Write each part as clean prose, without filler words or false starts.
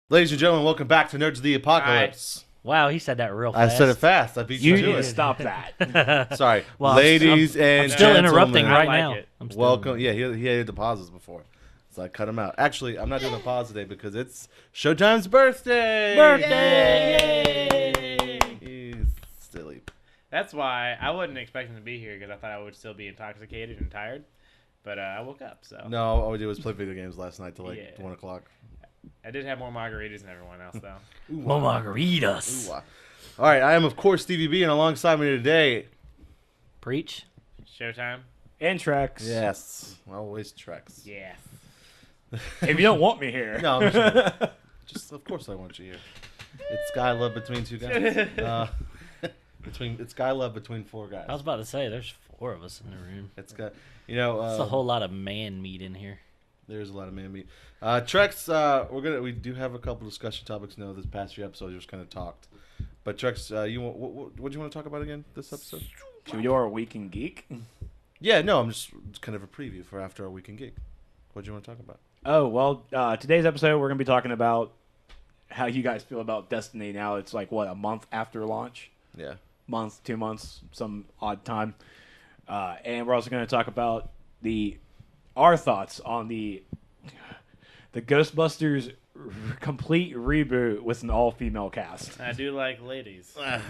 Ladies and gentlemen, welcome back to Nerds of the Apocalypse. Wow, he said that real fast. I said it fast. I beat you You to need to it. stop that. Sorry. Well, Ladies and I'm still interrupting gentlemen, right I now. like it. I'm still welcome. Yeah, he had the pauses before. So I cut him out. Actually, I'm not doing a pause today because it's Showtime's birthday. Birthday! He's silly. That's why I wasn't expecting to be here because I thought I would still be intoxicated and tired. But I woke up, so. No, all we did was play video games last night till like 1 o'clock. I did have more margaritas than everyone else, though. More margaritas. All right, I am, of course, Stevie B, and alongside me today... Preach. Showtime? And Trex. Yes, always Trex. Yeah. If you don't want me here. No, I'm just of course I want you here. It's guy love between two guys. It's guy love between four guys. I was about to say, there's 4 of us in the room. It's got, you know, It's a whole lot of man meat in here. there's a lot of man meat. Trex, we do have a couple discussion topics. No, this past few episodes we just kind of talked. But Trex, what do you want to talk about again this episode? Should we do our Week in Geek? Yeah, no, it's kind of a preview for after our week in geek. What do you want to talk about? Oh, well, today's episode we're going to be talking about how you guys feel about Destiny now. It's like, what, a month after launch? Yeah. Month, 2 months, some odd time. And we're also going to talk about our thoughts on the Ghostbusters complete reboot with an all-female cast. I do like ladies. Are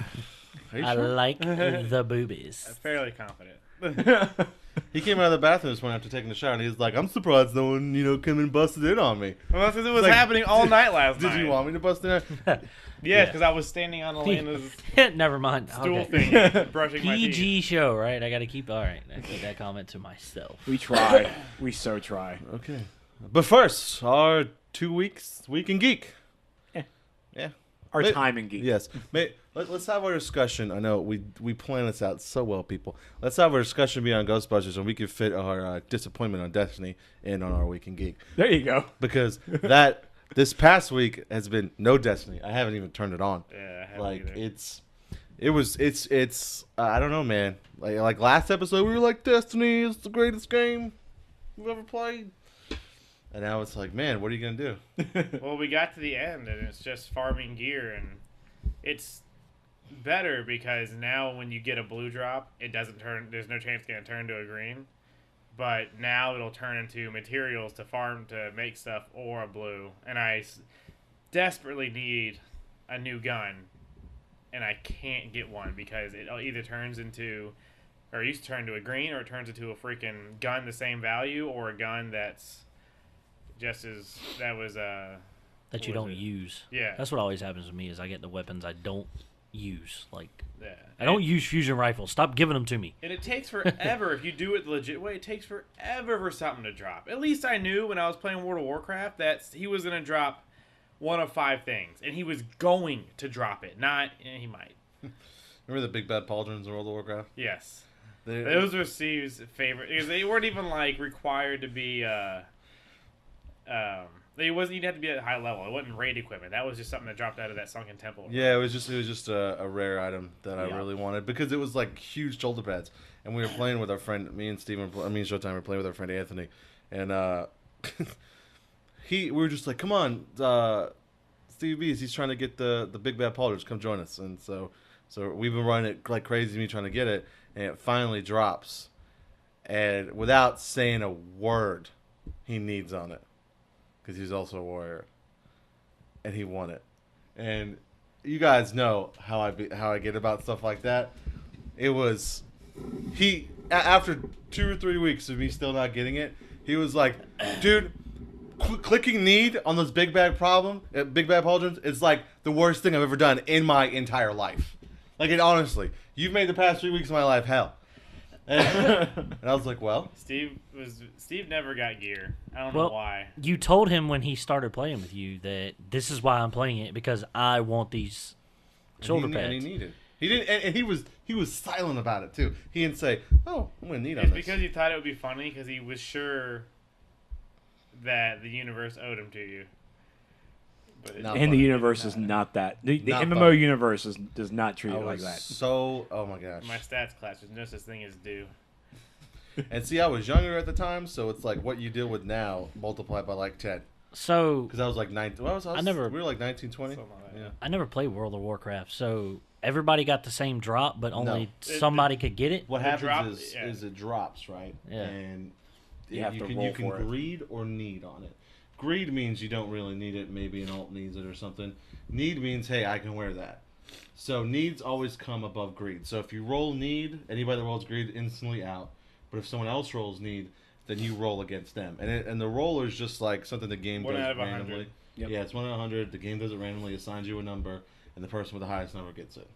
you I sure? like the boobies. I'm fairly confident. He came out of the bathroom this morning after taking a shower, and he's like, "I'm surprised no one, came and busted in on me." Well, that's because it was Like, happening all night last night. Did you want me to bust in? Yes, because I was standing on Elena's Never mind. stool Okay. thing, brushing my teeth. PG show, right? I got to keep. All right, I keep that comment to myself. We try. We so try. Okay. But first, our 2 weeks week in geek. Yeah. Yeah. Our May- time in Geek. Yes. Let's have our discussion. I know we plan this out so well, people. Let's have our discussion be on Ghostbusters, and we can fit our disappointment on Destiny in on our week in geek. There you go. Because this past week has been no Destiny. I haven't even turned it on. Yeah, I haven't either. It's I don't know, man. Like last episode we were like, Destiny is the greatest game we've ever played. And now it's like, man, what are you gonna do? Well, we got to the end, and it's just farming gear, and it's better because now when you get a blue drop, it doesn't turn. There's no chance it's gonna turn to a green, but now it'll turn into materials to farm to make stuff or a blue. And I desperately need a new gun, and I can't get one because it either turns into, or it used to turn to a green, or it turns into a freaking gun the same value, or a gun that's just as That you What don't is it? use. Yeah. That's what always happens with me is I get the weapons I don't use. Like, yeah. I don't use fusion rifles. Stop giving them to me. And it takes forever if you do it the legit way. It takes forever for something to drop. At least I knew when I was playing World of Warcraft that he was going to drop one of 5 things, and he was going to drop it. Not he might. Remember the big bad pauldrons in World of Warcraft? Yes, those were Steve's favorite because they weren't even like required to be. It wasn't. You'd have to be at a high level. It wasn't raid equipment. That was just something that dropped out of that sunken temple. Yeah, it was just a rare item that I Yeah. really wanted because it was like huge shoulder pads, and we were playing with our friend, me and Showtime were playing with our friend Anthony, and we were just like, come on, Stevie B, he's trying to get the big bad pauldrons, come join us, and so we've been running it like crazy, me trying to get it, and it finally drops, and without saying a word, he needs on it. Because he's also a warrior, and he won it. And you guys know how I get about stuff like that. It was after 2 or 3 weeks of me still not getting it. He was like, "Dude, clicking need on those big bad pauldrons is like the worst thing I've ever done in my entire life. Like it honestly, you've made the past 3 weeks of my life hell." And I was like, "Well, Steve never got gear. I don't Well, know why. You told him when he started playing with you that this is why I'm playing it because I want these shoulder pads. And he needed. He didn't, and he was silent about it too. He didn't say, "Oh, I'm gonna need on It's this." because he thought it would be funny because he was sure that the universe owed him to you. But Not And the funny. universe is not that. The Not MMO funny. universe does not treat I it like was that. so, oh my gosh. my stats class, there's no such thing as due. And see, I was younger at the time, so it's like what you deal with now multiplied by like 10. So Because I was like 19. Well, I never- We were like 19, 20. Something like that. Yeah. I never played World of Warcraft, so everybody got the same drop, but only It- somebody could get it. What The happens drop- is, yeah. is it drops, right? Yeah. And You have to can roll for it. greed or need on it. Greed means you don't really need it. Maybe an alt needs it or something. Need means, hey, I can wear that. So needs always come above greed. So if you roll need, anybody that rolls greed instantly out. But if someone else rolls need, then you roll against them. And the roll is just like something the game 1 does out of 100. randomly. Yep. Yeah, it's 1 out of 100. The game does it randomly, assigns you a number, and the person with the highest number gets it.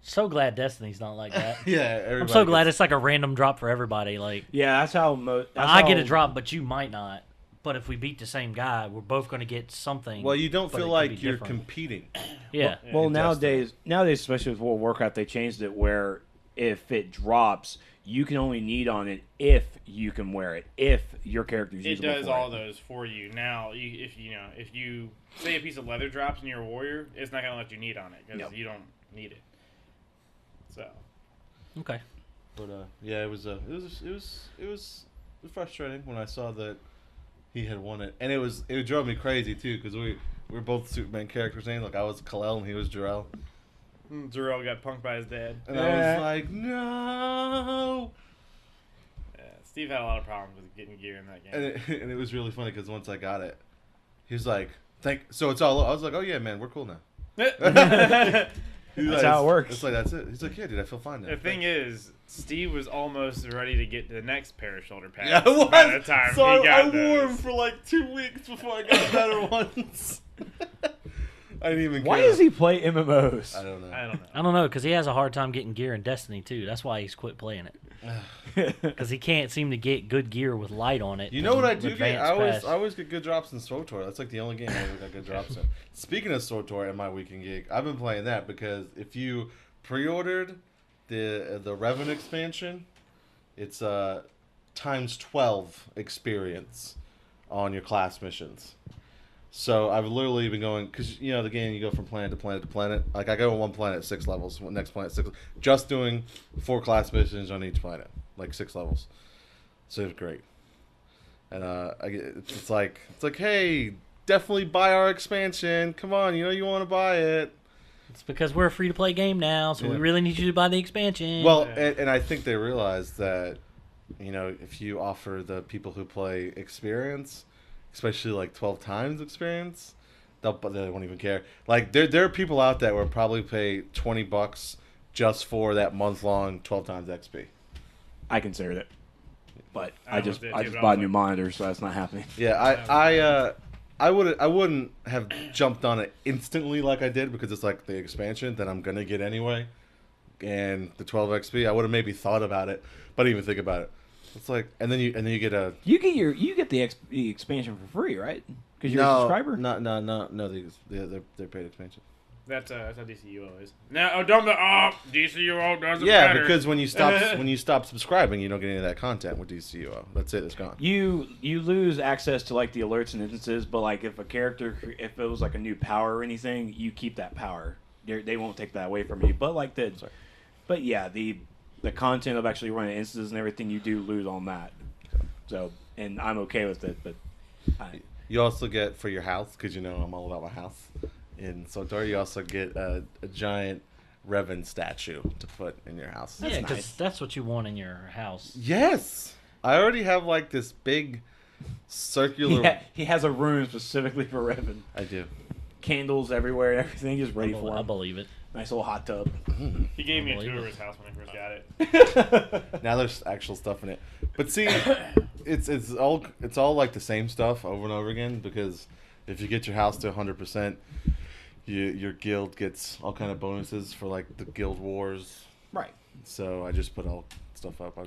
So glad Destiny's not like that. Yeah, I'm so glad it's like a random drop for everybody. Like Yeah, that's how I get a drop, but you might not. But if we beat the same guy, we're both going to get something. Well, you don't but feel it could like be you're different. competing. Yeah. Well, in nowadays, especially with World of Warcraft, they changed it where if it drops, you can only need on it if you can wear it. If your character's It usable does for all it. those for you. Now, if you say a piece of leather drops and you're a warrior, it's not gonna let you need on it because Yep. you don't need it. So Okay. But yeah, it was frustrating when I saw that he had won it, and it drove me crazy too because we were both Superman characters named. Like I was Kal-El and he was Jor-El, Zero got punked by his dad. and I was like, no. Steve had a lot of problems with getting gear in that game. And it was really funny because once I got it, he was like, So it's all. I was like, oh yeah, man, we're cool now. He's That's like, how it works. It's like that's it. He's like, yeah, dude, I feel fine now. The thing is, Steve was almost ready to get the next pair of shoulder pads. Yeah, I was. By the time So he got I wore those. them for like 2 weeks before I got better ones. I didn't even. Why care. does he play MMOs? I don't know. I don't know. I don't know, because he has a hard time getting gear in Destiny, too. That's why he's quit playing it. Because he can't seem to get good gear with light on it. You know what I and do get? advanced I always get good drops in SWTOR. That's like the only game I ever got good drops in. Speaking of SWTOR and my weekend gig, I've been playing that because if you pre-ordered the Revan expansion, it's times 12 experience on your class missions. So I've literally been going because the game you go from planet to planet to planet. Like I go on one planet 6 levels, next planet 6, just doing 4 class missions on each planet, like 6 levels. So it's great. And it's like hey, definitely buy our expansion. Come on, you want to buy it. It's because we're a free-to-play game now, so we Yeah. really need you to buy the expansion. Well, and I think they realize that if you offer the people who play experience, especially like 12 times experience, they won't even care. Like there are people out there who will probably pay $20 just for that month-long 12 times XP. I considered it, but I I just almost did too, but bought I a was new like- monitor, so that's not happening. Yeah, I wouldn't have jumped on it instantly like I did because it's like the expansion that I'm gonna get anyway, and the 12 XP. I would have maybe thought about it, but I didn't even think about it. It's like, and then you get a You get the expansion for free, right? Because you're a subscriber. No, they're paid expansion. That's how DCUO is. Now, DCUO doesn't Yeah, matter. because when you stop subscribing, you don't get any of that content with DCUO. That's it. It's gone. You lose access to like the alerts and instances, but like if it was like a new power or anything, you keep that power. They won't take that away from you. But like but yeah, the content of actually running instances and everything, you do lose on that. So, and I'm okay with it, but You also get for your house because I'm all about my house. In SWTOR, you also get a giant Revan statue to put in your house. yeah, because nice. that's what you want in your house. Yes, I already have like this big circular. he has a room specifically for Revan. I do. Candles everywhere, everything just ready for I him. believe it. Nice little hot tub. he gave me a Unbelievable. tour of his house when I first got it. Now there's actual stuff in it, but see, it's all like the same stuff over and over again because if you get your house to 100%, your guild gets all kind of bonuses for like the guild wars. Right. So I just put all stuff up.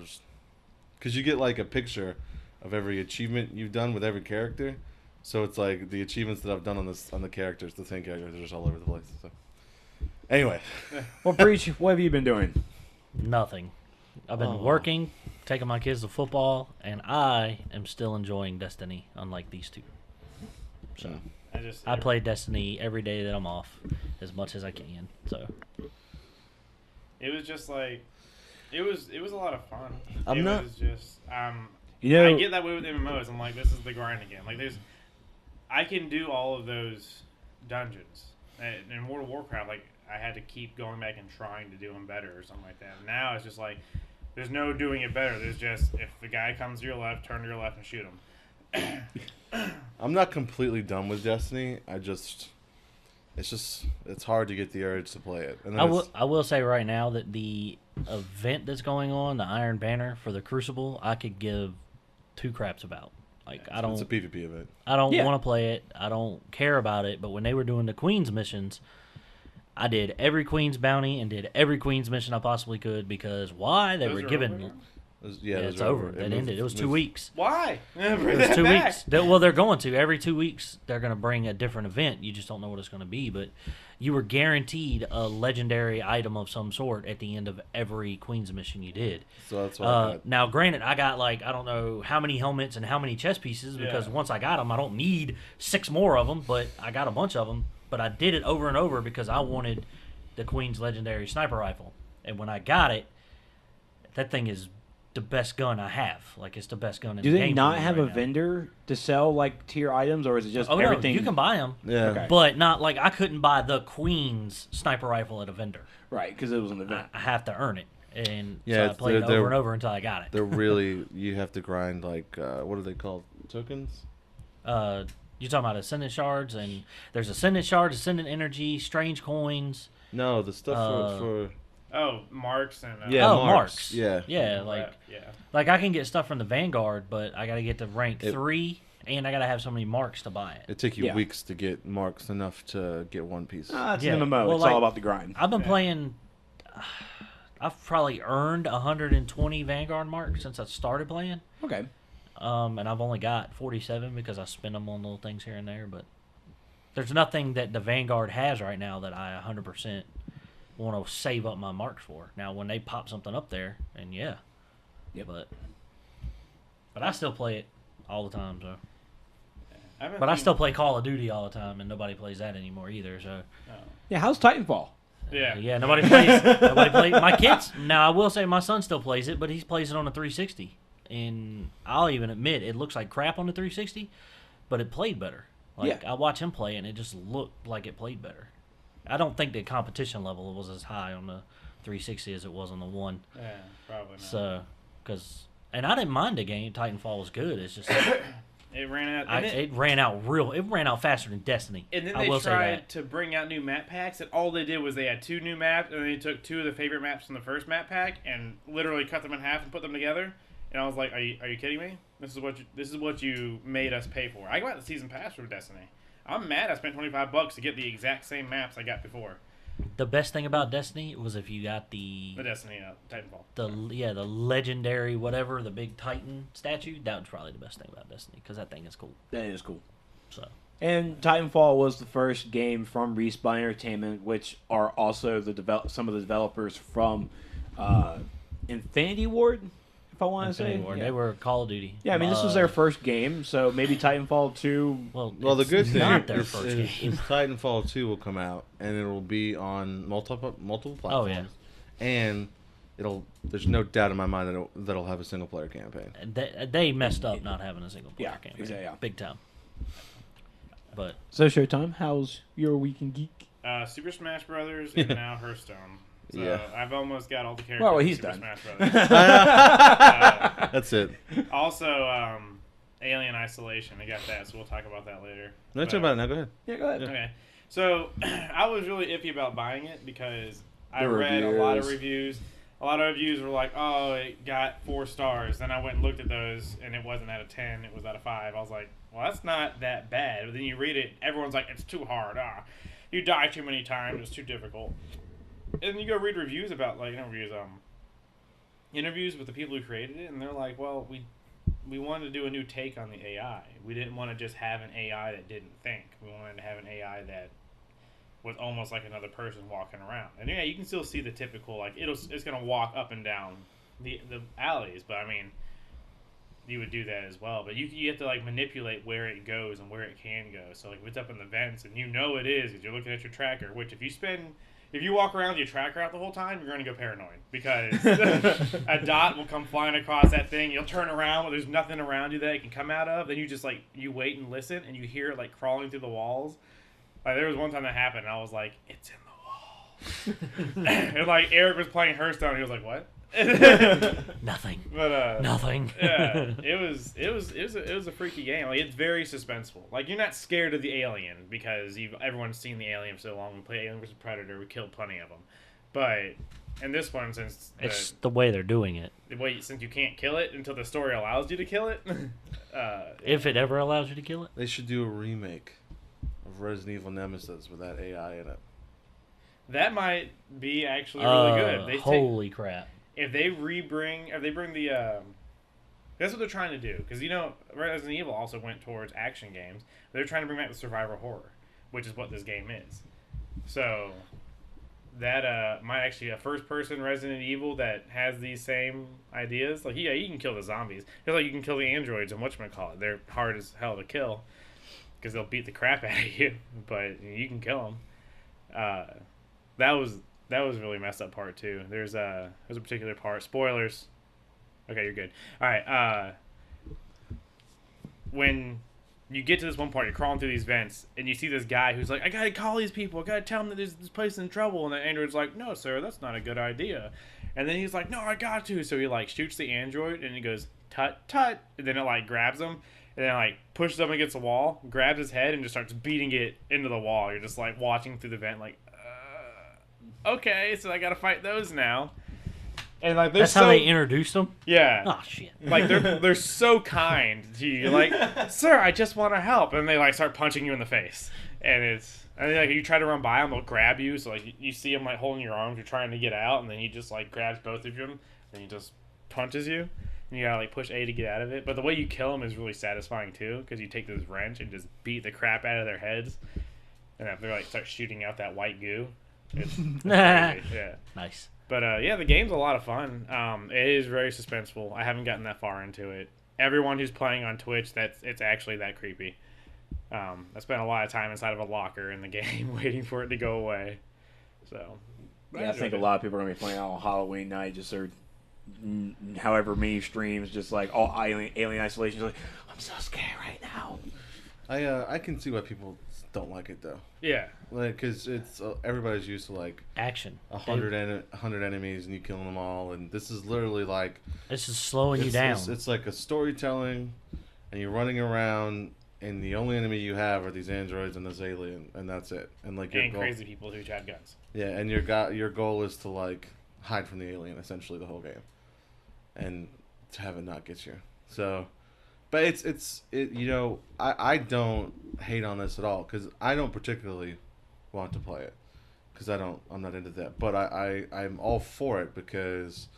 Because you get like a picture of every achievement you've done with every character. So it's like the achievements that I've done on the characters, the same characters, are just all over the place. So anyway, Well, Breach, what have you been doing? Nothing. I've been working, taking my kids to football, and I am still enjoying Destiny, unlike these two. So I play Destiny every day that I'm off, as much as I can. So It was just like, it was a lot of fun. I'm it not- was just I get that way with MMOs. I'm like, this is the grind again. Like, I can do all of those dungeons. In World of Warcraft, like, I had to keep going back and trying to do them better or something like that. Now it's just like, there's no doing it better. There's just, if the guy comes to your left, turn to your left and shoot him. I'm not completely done with Destiny. It's hard to get the urge to play it. And I will say right now that the event that's going on, the Iron Banner for the Crucible, I could give two craps about. Like, it's a PvP event. I don't want to play it. I don't care about it. But when they were doing the Queen's missions, I did every Queen's bounty and did every Queen's mission I possibly could because why? They were given. It's over. It ended. It was 2 weeks. Why? It was 2 weeks. They're going to. Every 2 weeks, they're going to bring a different event. You just don't know what it's going to be. But you were guaranteed a legendary item of some sort at the end of every Queen's mission you did. So that's what now, granted, I got I don't know how many helmets and how many chest pieces because once I got them, I don't need 6 more of them, but I got a bunch of them. But I did it over and over because I wanted the Queen's legendary sniper rifle. And when I got it, that thing is the best gun I have. Like, it's the best gun in the game. Do they not have a now. vendor to sell, like, tier items, or is it just everything? No, you can buy them. Yeah. Okay. But not, like, I couldn't buy the Queen's sniper rifle at a vendor. Right, because it was an event. I have to earn it. And yeah, so I played it over and over until I got it. They're really, you have to grind, like, what are they called? Tokens? You're talking about Ascendant Shards, and there's Ascendant Shards, Ascendant Energy, Strange Coins. No, the stuff for Oh, marks and marks. Yeah, like I can get stuff from the Vanguard, but I got to get to rank 3, and I got to have so many marks to buy it. It took you weeks to get marks enough to get one piece. It's an MMO. Well, it's all about the grind. I've been playing. I've probably earned 120 Vanguard marks since I started playing. Okay. And I've only got 47 because I spend them on little things here and there. But there's nothing that the Vanguard has right now that I 100% want to save up my marks for. Now, when they pop something up there, and but I still play it all the time. So, but I still play Call of Duty all the time, and nobody plays that anymore either. So, yeah, how's Titanfall? Yeah, nobody plays. My kids. Now, I will say my son still plays it, but he plays it on a 360. And I'll even admit it looks like crap on the 360, but it played better. I watch him play, and it just looked like it played better. I don't think the competition level was as high on the 360 as it was on the one. Yeah, probably not. So, and I didn't mind the game. Titanfall was good. It's just it ran out. It ran out faster than Destiny. And then they tried to bring out new map packs, and all they did was they had 2 new maps, and they took 2 of the favorite maps from the first map pack and literally cut them in half and put them together. And I was like, "Are you kidding me? This is what you made us pay for." I got the season pass for Destiny. I'm mad I spent $25 to get the exact same maps I got before. The best thing about Destiny was if you got the Destiny Titanfall. The legendary whatever, the big Titan statue. That was probably the best thing about Destiny because that thing is cool. That is cool. So. And Titanfall was the first game from Respawn Entertainment, which are also some of the developers from Infinity Ward. If I want to say, they were Call of Duty. Yeah, I mean, this was their first game, so maybe Titanfall 2. Well, the good thing is game. Titanfall 2 will come out, and it will be on multiple platforms. Oh yeah, and there's no doubt in my mind that it'll have a single player campaign. They messed up not having a single player campaign. Exactly, big time. But so Showtime, how's your week in geek? Super Smash Brothers and now Hearthstone. So I've almost got all the characters. Well, he's Super done. Smash Brothers. That's it. Also, Alien Isolation. I got that, so we'll talk about that later. No, talk about it now. Go ahead. Yeah, go ahead. Okay. So I was really iffy about buying it because I read a lot of reviews. A lot of reviews were like, "Oh, it got 4 stars." Then I went and looked at those, and it wasn't out of 10. It was out of 5. I was like, "Well, that's not that bad." But then you read it, everyone's like, "It's too hard. You die too many times. It's too difficult." And you go read reviews about interviews with the people who created it, and they're like, "Well, we wanted to do a new take on the AI. We didn't want to just have an AI that didn't think. We wanted to have an AI that was almost like another person walking around." And yeah, you can still see the typical it's gonna walk up and down the alleys, but I mean, you would do that as well. But you have to manipulate where it goes and where it can go. So if it's up in the vents, and it is because you're looking at your tracker. Which if if you walk around with your tracker out the whole time, you're going to go paranoid because a dot will come flying across that thing. You'll turn around, but there's nothing around you that it can come out of. Then you just like you wait and listen, and you hear it like crawling through the walls. Like there was one time that happened, and I was like, "It's in the wall." And like Eric was playing Hearthstone, and he was like, "What?" Nothing. But nothing. Yeah, it was a freaky game. Like it's very suspenseful. Like you're not scared of the alien because everyone's seen the alien for so long. We play Alien vs Predator. We killed plenty of them. But in this one, since it's the way they're doing it. Since you can't kill it until the story allows you to kill it. If it ever allows you to kill it, they should do a remake of Resident Evil Nemesis with that AI in it. That might be actually really good. Holy crap. If they bring the, that's what they're trying to do. Because, Resident Evil also went towards action games. They're trying to bring back the survivor horror, which is what this game is. So, that might actually a first-person Resident Evil that has these same ideas. Like, yeah, you can kill the zombies. Just like you can kill the androids and whatchamacallit. They're hard as hell to kill because they'll beat the crap out of you. But you can kill them. That was a really messed up part too. There's a particular part. Spoilers. Okay, you're good. All right. When you get to this one part, you're crawling through these vents, and you see this guy who's like, "I gotta call these people. I gotta tell them that this place is in trouble." And the android's like, "No, sir, that's not a good idea." And then he's like, "No, I got to." So he like shoots the android, and he goes, "Tut tut," and then it like grabs him, and then like pushes him against the wall, grabs his head, and just starts beating it into the wall. You're just like watching through the vent, like. Okay, so I gotta fight those now. And like that's how they introduced them? Yeah. Oh shit. Like they're so kind to you. You're like, "Sir, I just want to help." And they like start punching you in the face. And then like you try to run by them, they'll grab you. So like you see them like holding your arms, you're trying to get out, and then he just like grabs both of them, and he just punches you. And you gotta like push A to get out of it. But the way you kill them is really satisfying too, because you take this wrench and just beat the crap out of their heads, and after they like start shooting out that white goo. It's crazy. Yeah. Nice. But yeah, the game's a lot of fun. It is very suspenseful. I haven't gotten that far into it. Everyone who's playing on Twitch, it's actually that creepy. I spent a lot of time inside of a locker in the game waiting for it to go away. So yeah, I think a lot of people are gonna be playing on Halloween night, just or however many streams, just like all alien isolation. Like, I'm so scared right now. I can see why people don't like it though. Yeah, like because it's everybody's used to like action, 100 enemies and you killing them all, and this is literally like this is slowing you down. It's like a storytelling, and you're running around, and the only enemy you have are these androids and this alien, and that's it. And like and crazy people who have guns. Yeah, and your goal is to like hide from the alien essentially the whole game, and to have it not get you. So. But it's I don't hate on this at all because I don't particularly want to play it because I'm not into that. But I'm all for it because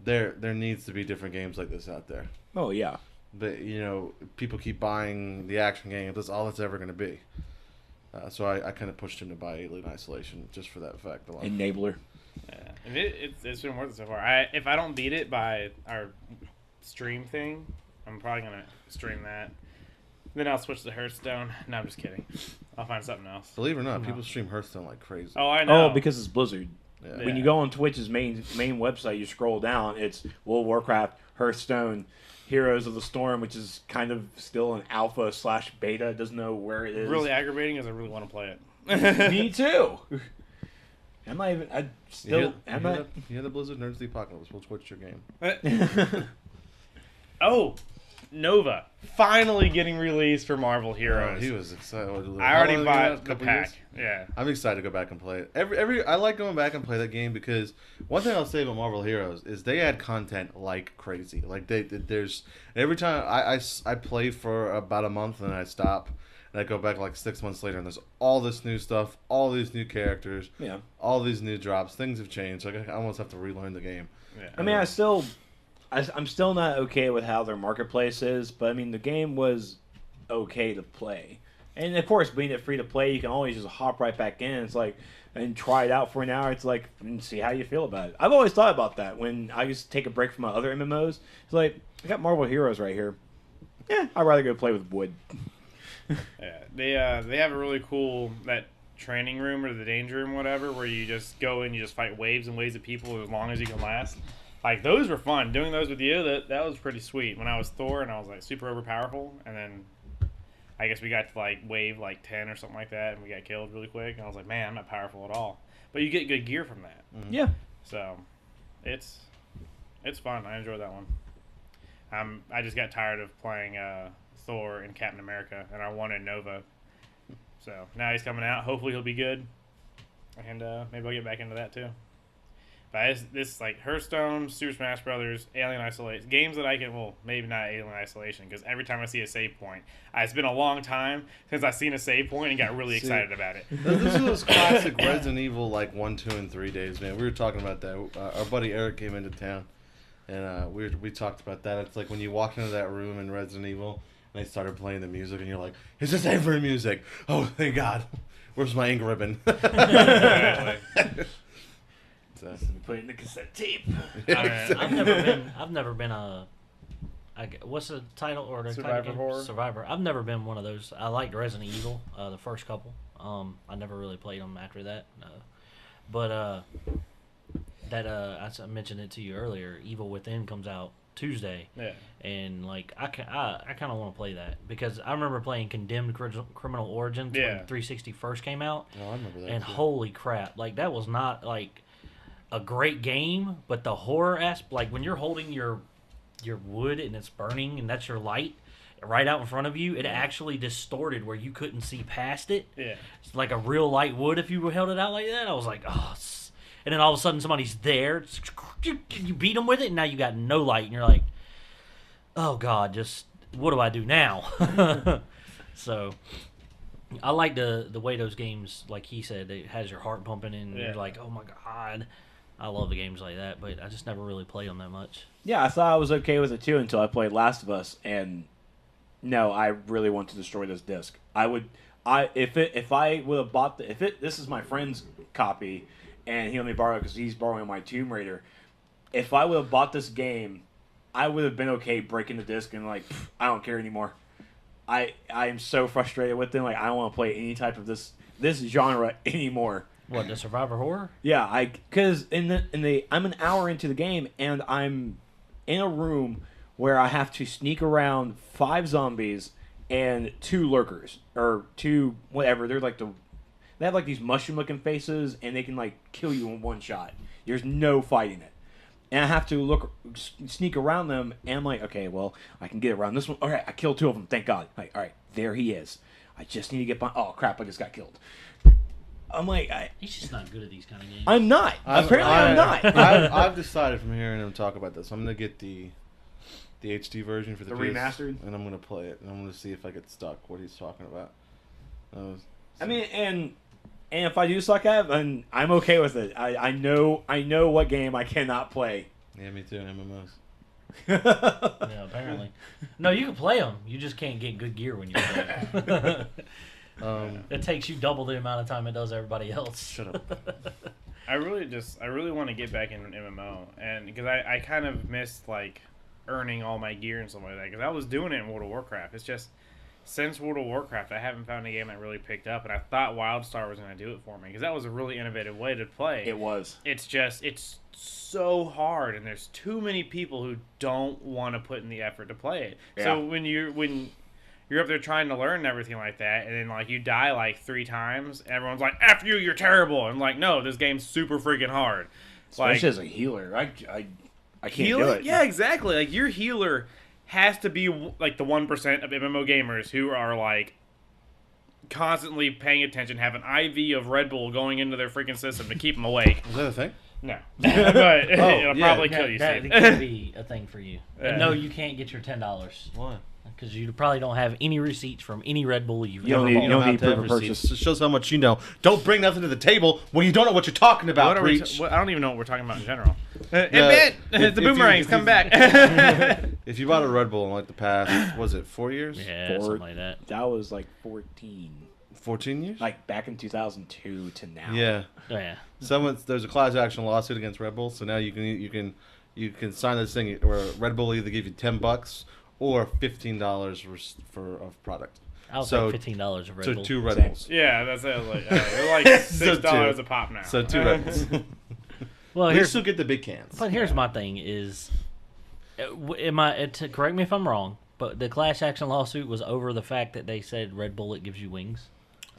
there needs to be different games like this out there. Oh yeah. But people keep buying the action game. That's all it's ever going to be. So I kind of pushed him to buy Alien Isolation just for that fact alone. Enabler. Yeah, and it's been worth it so far. If I don't beat it by our stream thing. I'm probably going to stream that. Then I'll switch to Hearthstone. No, I'm just kidding. I'll find something else. Believe it or not, people stream Hearthstone like crazy. Oh, I know. Oh, because it's Blizzard. Yeah. When you go on Twitch's main website, you scroll down, it's World of Warcraft, Hearthstone, Heroes of the Storm, which is kind of still an alpha/beta. Doesn't know where it is. Really aggravating because I really want to play it. Me too. I'm not even... You hear the Blizzard Nerds the Apocalypse. We'll switch your game. Oh, Nova finally getting released for Marvel Heroes. He was excited. I already bought the pack. Yeah, I'm excited to go back and play it. I like going back and play that game because one thing I'll say about Marvel Heroes is they add content like crazy. Like there's every time I play for about a month and then I stop and I go back like 6 months later and there's all this new stuff, all these new characters, all these new drops. Things have changed. Like I almost have to relearn the game. Yeah. I mean, I'm still not okay with how their marketplace is, but I mean, the game was okay to play. And of course, being it free to play, you can always just hop right back in. It's like, and try it out for an hour. It's like, and see how you feel about it. I've always thought about that when I used to take a break from my other MMOs. It's like, I got Marvel Heroes right here. Yeah, I'd rather go play with wood. Yeah, they have a really cool that training room or the danger room, whatever, where you just go and you just fight waves and waves of people as long as you can last. Like, those were fun. Doing those with you, that was pretty sweet. When I was Thor and I was like super overpowerful, and then I guess we got to like wave like 10 or something like that, and we got killed really quick. And I was like, man, I'm not powerful at all. But you get good gear from that. Mm-hmm. Yeah. So, it's fun. I enjoy that one. I just got tired of playing Thor and Captain America, and I wanted Nova. So now he's coming out. Hopefully he'll be good, and maybe I'll get back into that too. But this like Hearthstone, Super Smash Brothers, Alien Isolation, games that I can, well, maybe not Alien Isolation, because every time I see a save point, it's been a long time since I've seen a save point and got really excited about it. This is those classic Resident Evil like 1, 2, and 3 days, man. We were talking about that. Our buddy Eric came into town, and we talked about that. It's like when you walk into that room in Resident Evil, and they started playing the music, and you're like, it's the same for music. Oh, thank God. Where's my ink ribbon? So. Put it in the cassette tape. I've never been a. What's the title or the Survivor horror? Survivor. I've never been one of those. I liked Resident Evil, the first couple. I never really played them after that. But I mentioned it to you earlier. Evil Within comes out Tuesday. Yeah. And like I kind of want to play that because I remember playing Condemned Criminal Origins when 360 first came out. Oh, I remember that. And too. holy crap, like that was not like a great game, but the horror aspect, like when you're holding your wood and it's burning and that's your light right out in front of you, it actually distorted where you couldn't see past it. Yeah. It's like a real light would if you held it out like that. I was like, oh. And then all of a sudden somebody's there. You beat them with it, and now you got no light, and you're like, oh God, just what do I do now? So I like the way those games, like he said, it has your heart pumping, and you're like, oh my God. I love the games like that, but I just never really played them that much. Yeah, I thought I was okay with it too until I played Last of Us, and no, I really want to destroy this disc. If I would have bought this is my friend's copy, and he let me borrow it because he's borrowing my Tomb Raider. If I would have bought this game, I would have been okay breaking the disc and like, I don't care anymore. I am so frustrated with them. Like, I don't want to play any type of this genre anymore. What, the Survivor horror? Yeah, because I'm an hour into the game and I'm in a room where I have to sneak around 5 zombies and 2 lurkers or 2 whatever. They're like they have like these mushroom looking faces and they can like kill you in one shot. There's no fighting it. And I have to sneak around them, and I'm like, okay, well, I can get around this one. All right, I killed 2 of them, thank God. Like, all right, there he is. I just need to get by. Oh crap, I just got killed. I'm like, he's just not good at these kind of games. I'm not. Apparently, I'm not. I've decided from hearing him talk about this, I'm gonna get the HD version for the PS, remastered, and I'm gonna play it, and I'm gonna see if I get stuck. What he's talking about. I mean, and if I do suck at it, I'm okay with it. I know what game I cannot play. Yeah, me too. MMOs. Yeah, apparently. No, you can play them. You just can't get good gear when you play them. It takes you double the amount of time it does everybody else. Shut up. I really want to get back into an MMO, and because I kind of missed like earning all my gear and stuff like that, because I was doing it in World of Warcraft. It's just since World of Warcraft, I haven't found a game that really picked up, and I thought WildStar was going to do it for me because that was a really innovative way to play. It was. It's so hard, and there's too many people who don't want to put in the effort to play it. Yeah. So when you're up there trying to learn and everything like that, and then like you die like 3 times, everyone's like, "F you, you're terrible." And I'm like, no, this game's super freaking hard. Especially as a healer, I can't do it. Yeah, exactly. Like your healer has to be like the 1% of MMO gamers who are like constantly paying attention, have an IV of Red Bull going into their freaking system to keep them awake. Is that a thing? No, but it'll probably kill you. That could be a thing for you. Yeah. No, you can't get your $10. Why? Because you probably don't have any receipts from any Red Bull you've You don't need proof of purchase. It shows how much you know. Don't bring nothing to the table when you don't know what you're talking about. I don't even know what we're talking about in general. The boomerangs come back. If you bought a Red Bull in like the past, was it 4 years? Yeah, something like that. That was like 14. 14 years? Like back in 2002 to now. Yeah. Oh, yeah. There's a class action lawsuit against Red Bull, so now you can sign this thing where Red Bull will either give you $10 or $15 of product. I'll So- take $15 of Red So Bull. 2 Red Same. Bulls. Yeah, that's it. They're like So $6 two. a pop now. So 2 Red Bulls. Well, You here's still get the big cans. but here's my thing is, correct me if I'm wrong, but the class action lawsuit was over the fact that they said Red Bull it gives you wings.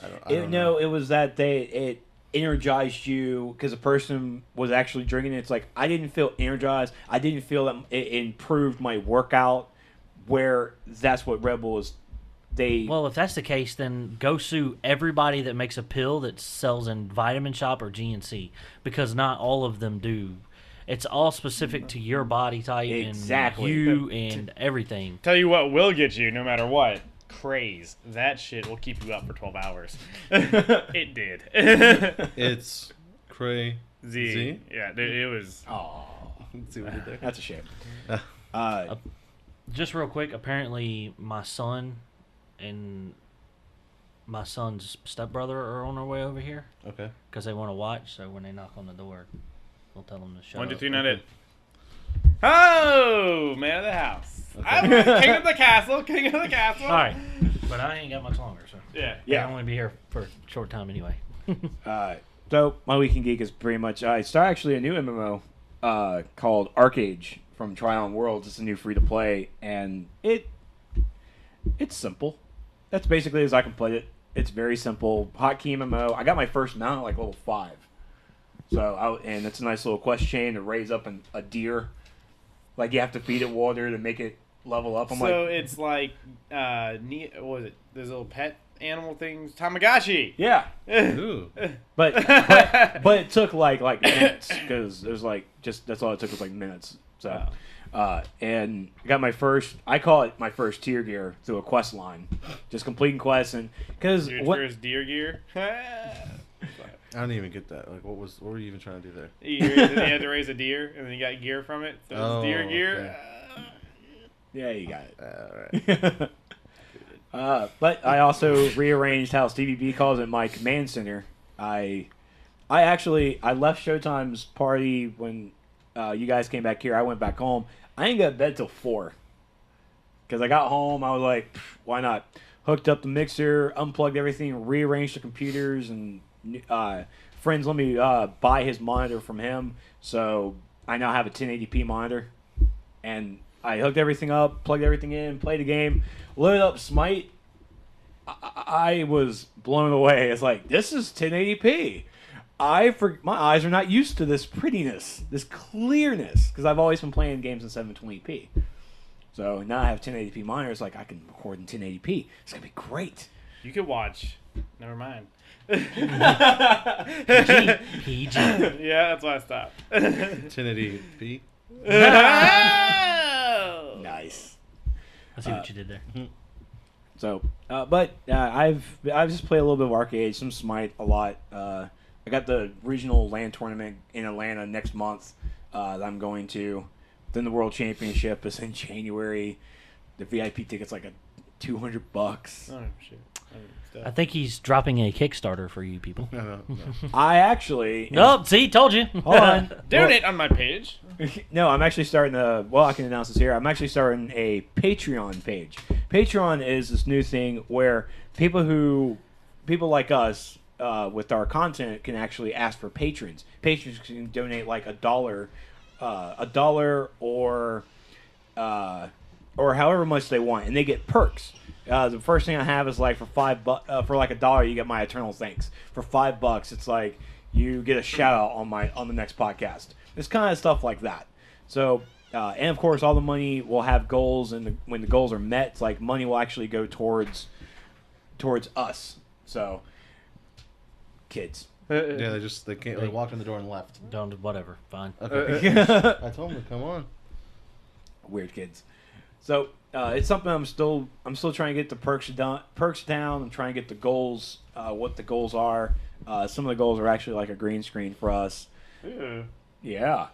I don't know. No, it was that it energized you because a person was actually drinking it. It's like I didn't feel energized. I didn't feel that it improved my workout. Where that's what Red Bull is. Well, if that's the case, then go sue everybody that makes a pill that sells in Vitamin Shop or GNC because not all of them do. It's all specific to your body type Exactly. and you and everything. Tell you what will get you no matter what. Craze. That shit will keep you up for 12 hours. It did. It's crazy. Z. Yeah, dude, it was. Oh, Let's see what he did there. that's a shame. Just real quick, apparently my son and my son's stepbrother are on their way over here Okay. because they want to watch. So when they knock on the door, we'll tell them to shut 1, 2, up. 3, not it. Oh, man of the house. I'm king of the castle. King of the castle. All right, but I ain't got much longer, so Yeah. I only be here for a short time anyway. So my weekend geek is pretty much. I started actually a new MMO called Arcade from Trion Worlds. It's a new free to play, and it's simple. That's basically as I can play it. It's very simple. Hotkey MMO. I got my first mount at like level 5. And it's a nice little quest chain to raise up a deer. Like you have to feed it water to make it level up. It's like, what was it? Those little pet animal things? Tamagotchi. Yeah. Ooh. But it took like minutes because it was like that's all it took was like minutes. So, and I got I call it my first tier gear through a quest line, just completing quests and because Your first deer gear. I don't even get that. Like, what were you even trying to do there? You had to raise a deer, and then you got gear from it. So it's deer gear. Okay. yeah, you got it. All right. But I also rearranged how Stevie B calls it my command center. I left Showtime's party when you guys came back here. I went back home. I didn't get to bed till 4 because I got home. I was like, why not? Hooked up the mixer, unplugged everything, rearranged the computers, and friends let me buy his monitor from him. So I now have a 1080p monitor, and I hooked everything up, plugged everything in, played the game, loaded up Smite. I was blown away. It's like, this is 1080p. My eyes are not used to this prettiness, this clearness, because I've always been playing games in 720p. So now I have 1080p monitor. It's like I can record in 1080p. It's gonna be great. You could watch. Never mind. PG. Yeah, that's why I stopped. 1080p. Nice. I see what you did there. So, I've just played a little bit of arcade, some Smite, a lot. I got the regional LAN tournament in Atlanta next month that I'm going to. Then the World Championship is in January. The VIP ticket's like $200. Oh shit. I think he's dropping a Kickstarter for you people. No. I actually. Oh, see, told you. Hold on. Donate on my page. No, I'm actually starting I can announce this here. I'm actually starting a Patreon page. Patreon is this new thing where people like us with our content can actually ask for patrons. Patrons can donate like $1 or however much they want, and they get perks. The first thing I have is like for for like $1, you get my eternal thanks. For $5, it's like you get a shout out on the next podcast. It's kind of stuff like that. So, and of course, all the money will have goals, and when the goals are met, it's like money will actually go towards us. So, kids. Yeah, they can't. They walked in the door and left. Don't, whatever. Fine. Okay. I told them to come on. Weird kids. So it's something I'm still trying to get the perks down. I'm trying to get the goals. What the goals are. Some of the goals are actually like a green screen for us. Ew. Yeah.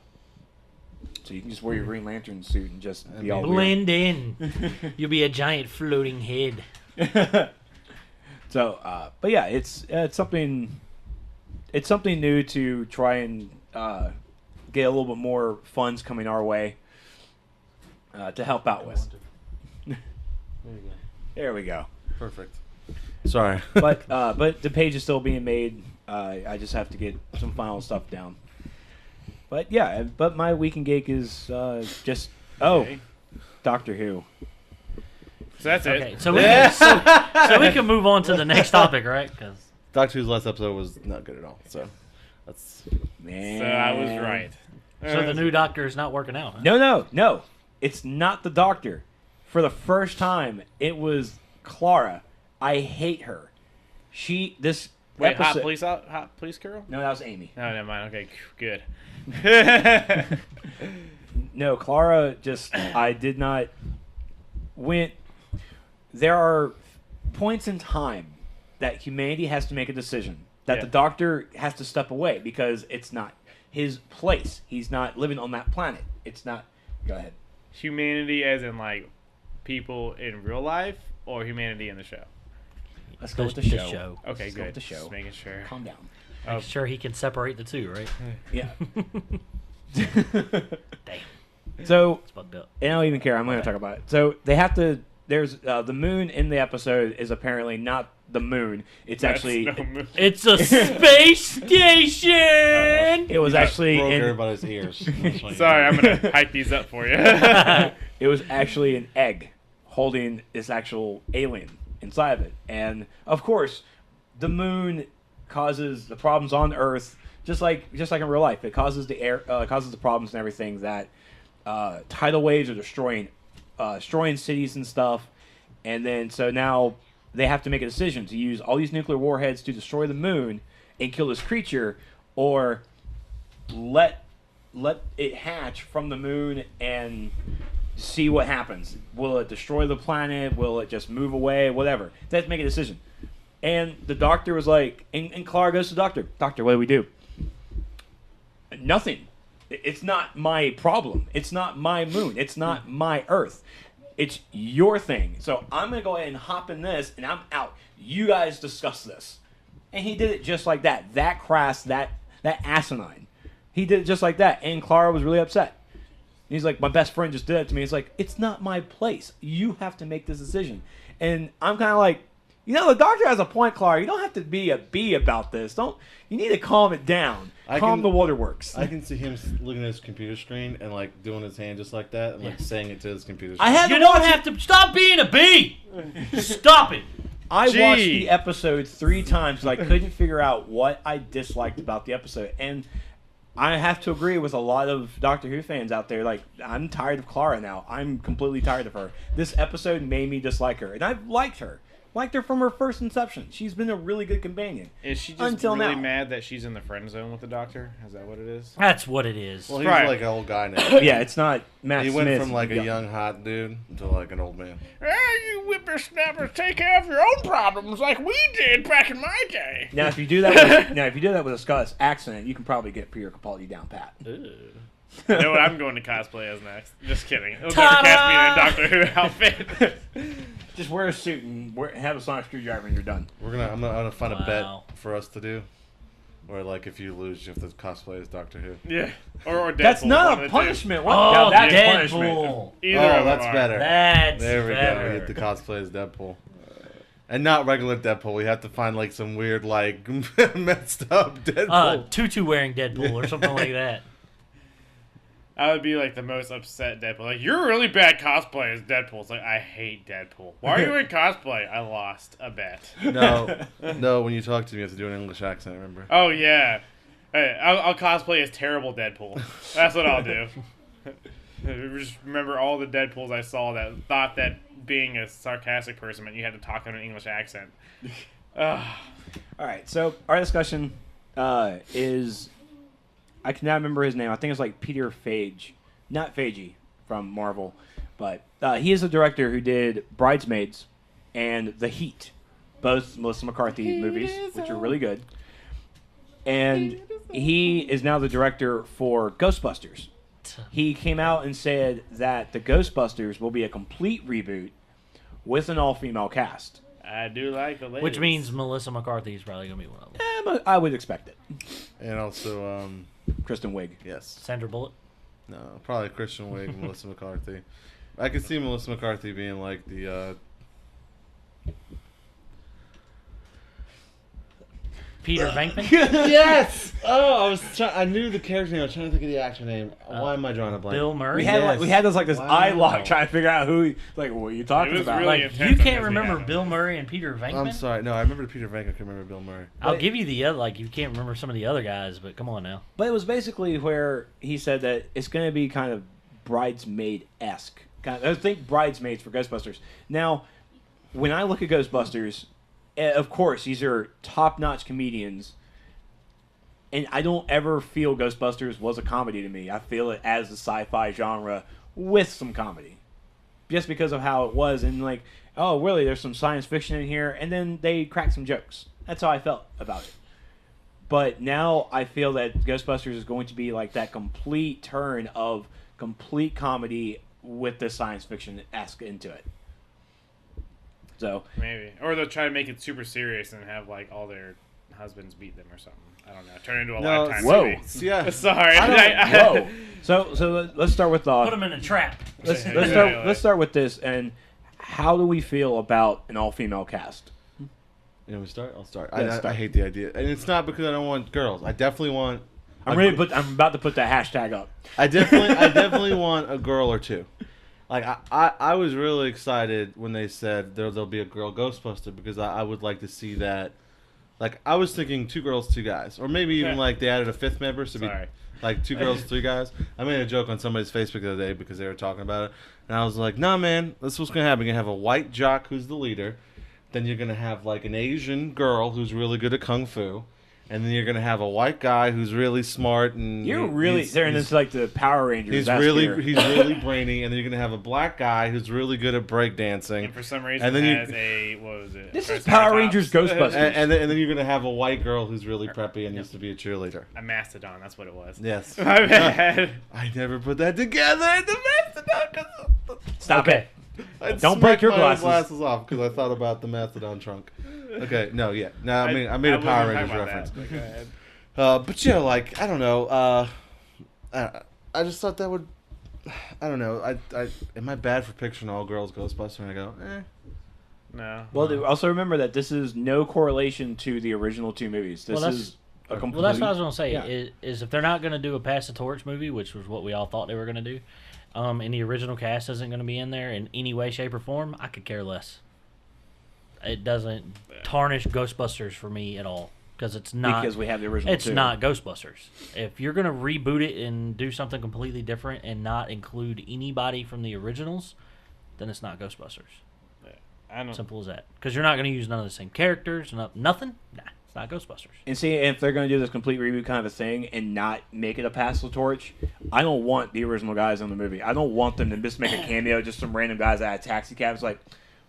So you can just wear your Green Lantern suit and just be all weird. Blend in. You'll be a giant floating head. So, but yeah, it's something. It's something new to try and get a little bit more funds coming our way to help out with. There you go. There we go. Perfect. Sorry. But the page is still being made. I just have to get some final stuff down. But yeah, but my week in geek is just Doctor Who. So that's Okay, it. so we can move on to the next topic, right? Because Doctor Who's last episode was not good at all. So that's Man. So I was right. so the new Doctor is not working out. Huh? No. It's not the Doctor. For the first time, it was Clara. I hate her. This Wait, episode. hot police girl? No, that was Amy. No, never mind. Okay, good. No, Clara just I did not there are points in time that humanity has to make a decision that the Doctor has to step away because it's not his place. He's not living on that planet. It's not. Go ahead. Humanity, as in like people in real life, or humanity in the show? Let's go with the show. Okay, Let's good. go with the show. Just making sure. Calm down. Make sure he can separate the two, right? Yeah. Damn, So it's fucked up. I don't even care. I'm going to talk about it. So they have to. There's the moon in the episode is apparently not the moon. It's That's actually. no move. It's a space station. It was actually broke in. everybody's ears. Sorry, I'm gonna hype these up for you. It was actually an egg holding this actual alien inside of it, and of course, the moon causes the problems on Earth, just like in real life. It causes causes the problems and everything that tidal waves are destroying cities and stuff, and then so now they have to make a decision to use all these nuclear warheads to destroy the moon and kill this creature, or let it hatch from the moon and see what happens. Will it destroy the planet? Will it just move away? Whatever. They have to make a decision. And the Doctor was like, and Clara goes to the Doctor. Doctor, what do we do? Nothing. It's not my problem. It's not my moon. It's not my Earth. It's your thing. So I'm going to go ahead and hop in this, and I'm out. You guys discuss this. And he did it just like that. That crass, that asinine. He did it just like that. And Clara was really upset. He's like, my best friend just did it to me. It's like, it's not my place. You have to make this decision. And I'm kind of like, the Doctor has a point, Clara. You don't have to be a bee about this. You need to calm it down. Calm the waterworks. I can see him looking at his computer screen and like doing his hand just like that and like saying it to his computer screen. You don't have to stop being a bee. Stop it. I watched the episode 3 times because I couldn't figure out what I disliked about the episode. And I have to agree with a lot of Doctor Who fans out there. Like, I'm tired of Clara now. I'm completely tired of her. This episode made me dislike her. And I've liked her. Liked her from her first inception. She's been a really good companion. Is she just until really now. mad that she's in the friend zone with the Doctor? Is that what it is? That's what it is. Well, he's Right. like an old guy now. Yeah, it's not Matt He Smith. went from like a young hot dude to like an old man. You whippersnappers take care of your own problems like we did back in my day. Now, if you do that with a Scottish accent, you can probably get Peter Capaldi down pat. I know what I'm going to cosplay as next. Just kidding. It'll never cast me in a Doctor Who outfit. Just wear a suit and have a sonic screwdriver and you're done. I'm gonna find a Wow. bet for us to do, where like if you lose, you have to cosplay as Doctor Who. Yeah. Or Deadpool. That's one not of a the two. punishment. Oh, Now, that's punishment. Deadpool. Either Oh, of them that's are. better. That's There we better. go. We get to cosplay as Deadpool. And not regular Deadpool. We have to find like some weird, like messed up Deadpool. Tutu wearing Deadpool or something like that. I would be like the most upset Deadpool. Like, you're a really bad cosplay as Deadpool. It's like, I hate Deadpool. Why are you in cosplay? I lost a bet. No. When you talk to me, you have to do an English accent. Remember? Oh, yeah. Hey, I'll cosplay as terrible Deadpool. That's what I'll do. Just remember all the Deadpools I saw that thought that being a sarcastic person meant you had to talk in an English accent. All right, so our discussion is... I cannot remember his name. I think it's like Peter Phage. Not Feige from Marvel. But he is the director who did Bridesmaids and The Heat. Both Melissa McCarthy movies, which are really good. And he is now the director for Ghostbusters. He came out and said that the Ghostbusters will be a complete reboot with an all-female cast. I do like the ladies. Which means Melissa McCarthy is probably going to be one of them. I would expect it. And also, Kristen Wiig. yes. Sandra Bullock. No, probably Christian Wiig, Melissa McCarthy. I could see Melissa McCarthy being like the Peter Venkman? Yes. Oh, I knew the character name. I was trying to think of the actor name. Why am I drawing a blank? Bill Murray. We had this Wow. eye lock trying to figure out who. Like, what are you talking was about? really Like, intense You on can't this, remember yeah. Bill Murray and Peter Venkman? I'm sorry. No, I remember Peter Venkman. I couldn't remember Bill Murray. I'll give you the other, like, you can't remember some of the other guys, but come on now. but it was basically where he said that it's going to be kind of bridesmaid-esque. I think bridesmaids for Ghostbusters. Now, when I look at Ghostbusters, of course, these are top-notch comedians. And I don't ever feel Ghostbusters was a comedy to me. I feel it as a sci-fi genre with some comedy. Just because of how it was. And like, oh, really, there's some science fiction in here. And then they crack some jokes. That's how I felt about it. But now I feel that Ghostbusters is going to be like that complete turn of complete comedy with the science fiction-esque into it. So Maybe. Or they'll try to make it super serious and have, like, all their husbands beat them or something. I don't know. Turn it into a Lifetime whoa. movie. Yeah. Sorry. whoa. So let's start with Put him in a trap. let's start with this. And how do we feel about an all-female cast? You know, we start. I'll start. Yeah, I start. hate the idea, and it's not because I don't want girls. I definitely want. I'm about to put that hashtag up. I definitely want a girl or two. Like I was really excited when they said there'll be a girl Ghostbuster because I would like to see that. Like I was thinking 2 girls, 2 guys, or maybe even like they added a 5th member, so it'd be like 2 girls, 3 guys. I made a joke on somebody's Facebook the other day because they were talking about it, and I was like, "Nah, man, this is what's gonna happen. You're gonna have a white jock who's the leader, then you're gonna have like an Asian girl who's really good at kung fu." And then you're gonna have a white guy who's really smart and You're really turning into like the Power Rangers. he's really brainy. And then you're gonna have a black guy who's really good at breakdancing. And for some reason, And then has a what was it? This is Triceratops. Power Rangers Ghostbusters. And then you're gonna have a white girl who's really preppy and used to be a cheerleader. A mastodon. That's what it was. Yes. My bad. I never put that together. The mastodon. Stop Okay. I'd Don't break smack your my glasses. glasses off because I thought about the mastodon trunk. Okay. No. Yeah. No. I mean, I made a wasn't Power talking Rangers about reference. that, but go ahead. But yeah, like I don't know. I just thought that would. I don't know. I am I bad for picturing all girls Ghostbusters? And I go, No. Well, also remember that this is no correlation to the original 2 movies. This is a complete. Well, that's what I was going to say. Yeah. Is if they're not going to do a Pass the Torch movie, which was what we all thought they were going to do, and the original cast isn't going to be in there in any way, shape, or form, I could care less. It doesn't tarnish Ghostbusters for me at all because it's not. Because we have the original. It's 2. not Ghostbusters. If you're going to reboot it and do something completely different and not include anybody from the originals, then it's not Ghostbusters. I don't. Simple as that. Because you're not going to use none of the same characters, nothing. Nah, it's not Ghostbusters. And see, if they're going to do this complete reboot kind of a thing and not make it a pass the torch, I don't want the original guys in the movie. I don't want them to just make a cameo, just some random guys at a taxi cab. It's like,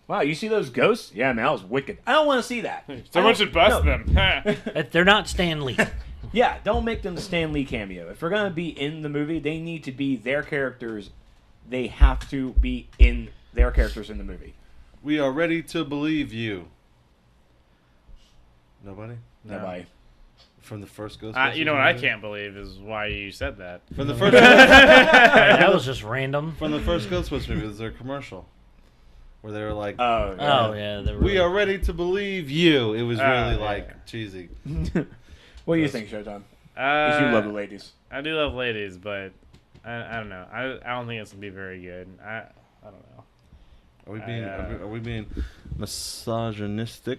wow, you see those ghosts? Yeah, man, that was wicked. I don't want to see that. Someone should bust no. them. If they're not Stan Lee. Yeah, don't make them the Stan Lee cameo. If they're going to be in the movie, they need to be their characters. They have to be in their characters in the movie. we are ready to believe you. Nobody. Nobody. From the first Ghostbusters. You know what I movie? can't believe is why you said that. From the first. That was just random. From the first Ghostbusters movie, was their commercial where they were like, Oh, Oh, yeah. they were "We are ready to believe you." It was really yeah. like cheesy. What do you think, Showtime? Because you love the ladies. I do love ladies, but I don't know. I don't think it's gonna be very good. I don't know. Are we being misogynistic?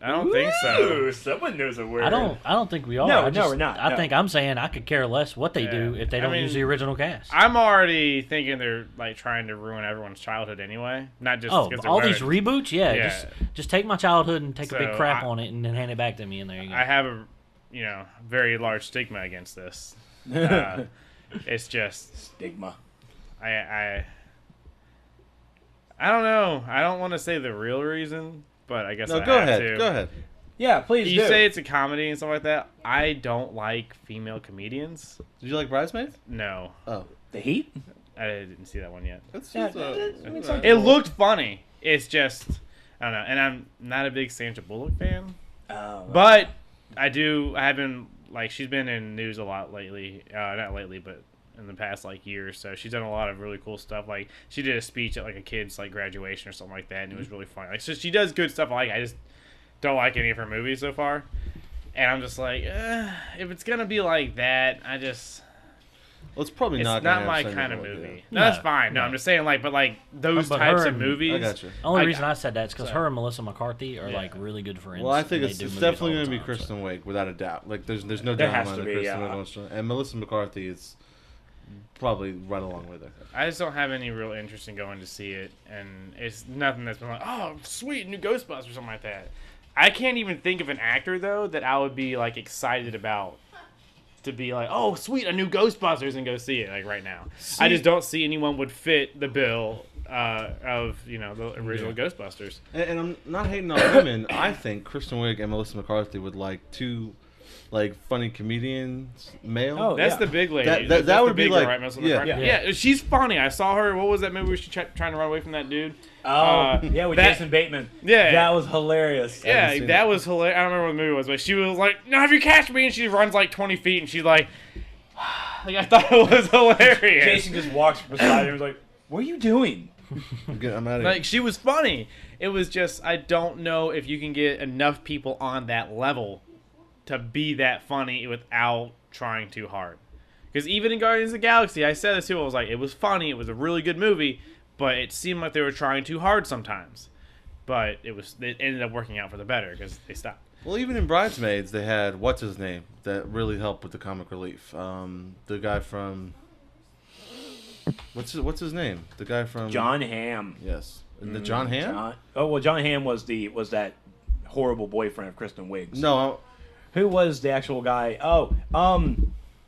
I don't think so. Ooh, someone knows a word. I don't think we are. No, I just, we're not. I No. think I'm saying I could care less what they do if they don't use the original cast. I'm already thinking they're like trying to ruin everyone's childhood anyway. Not just Oh, because all they're these reboots? Yeah, Yeah. Just take my childhood and take a big So crap on it and then hand it back to me, and there you go. I have a very large stigma against this. It's just Stigma. I don't know. I don't want to say the real reason, but I guess No, I go have ahead. to. Go ahead. Yeah, please You do. say it's a comedy and stuff like that. I don't like female comedians. Did you like Bridesmaids? No, Oh, The Heat? I didn't see that one yet. that's Yeah, just, it's like- It looked funny. It's just I don't know, and I'm not a big Sandra Bullock fan, but I have been like she's been in news a lot lately. Not lately, but in the past like year or so. She's done a lot of really cool stuff. Like she did a speech at like a kid's like graduation or something like that, and it was really funny. Like so she does good stuff. I just don't like any of her movies so far. And I'm just like, if it's gonna be like that, Well, it's probably it's not. not my kind of movie. No, that's fine. No, I'm just saying, but those types of movies. I got you. The only reason I said that is because her and Melissa McCarthy are really good friends. Well, I think it's definitely going to be Kristen Wiig, without a doubt. Like, there's no doubt about it. Kristen Wiig, and Melissa McCarthy is probably right along with her. I just don't have any real interest in going to see it, and it's nothing that's been like, oh, sweet, new Ghostbusters or something like that. I can't even think of an actor though that I would be excited about. To be like, oh, sweet, a new Ghostbusters, and go see it right now. I just don't see anyone would fit the bill of the original Ghostbusters. And I'm not hating on women. I think Kristen Wiig and Melissa McCarthy would like two funny comedians, male. Oh, that's the big lady. That would be right, yeah, she's funny. I saw her. What was that movie where she trying to run away from that dude? With Jason Bateman. Yeah, that was hilarious. Yeah, that was hilarious. I don't remember what the movie was, but she was like, "No, have you catch me?" And she runs 20 feet, and she's like, I thought it was hilarious. Jason just walks beside her and was like, "What are you doing?" I'm out of here. She was funny. It was just I don't know if you can get enough people on that level to be that funny without trying too hard. Because even in Guardians of the Galaxy, I said this too. I was like, it was funny. It was a really good movie. But it seemed like they were trying too hard sometimes. But it ended up working out for the better because they stopped. Well, even in Bridesmaids, they had what's his name that really helped with the comic relief. The guy from what's his name? The guy from John Hamm. Yes, the John Hamm. John Hamm was that horrible boyfriend of Kristen Wiig's. No, who was the actual guy?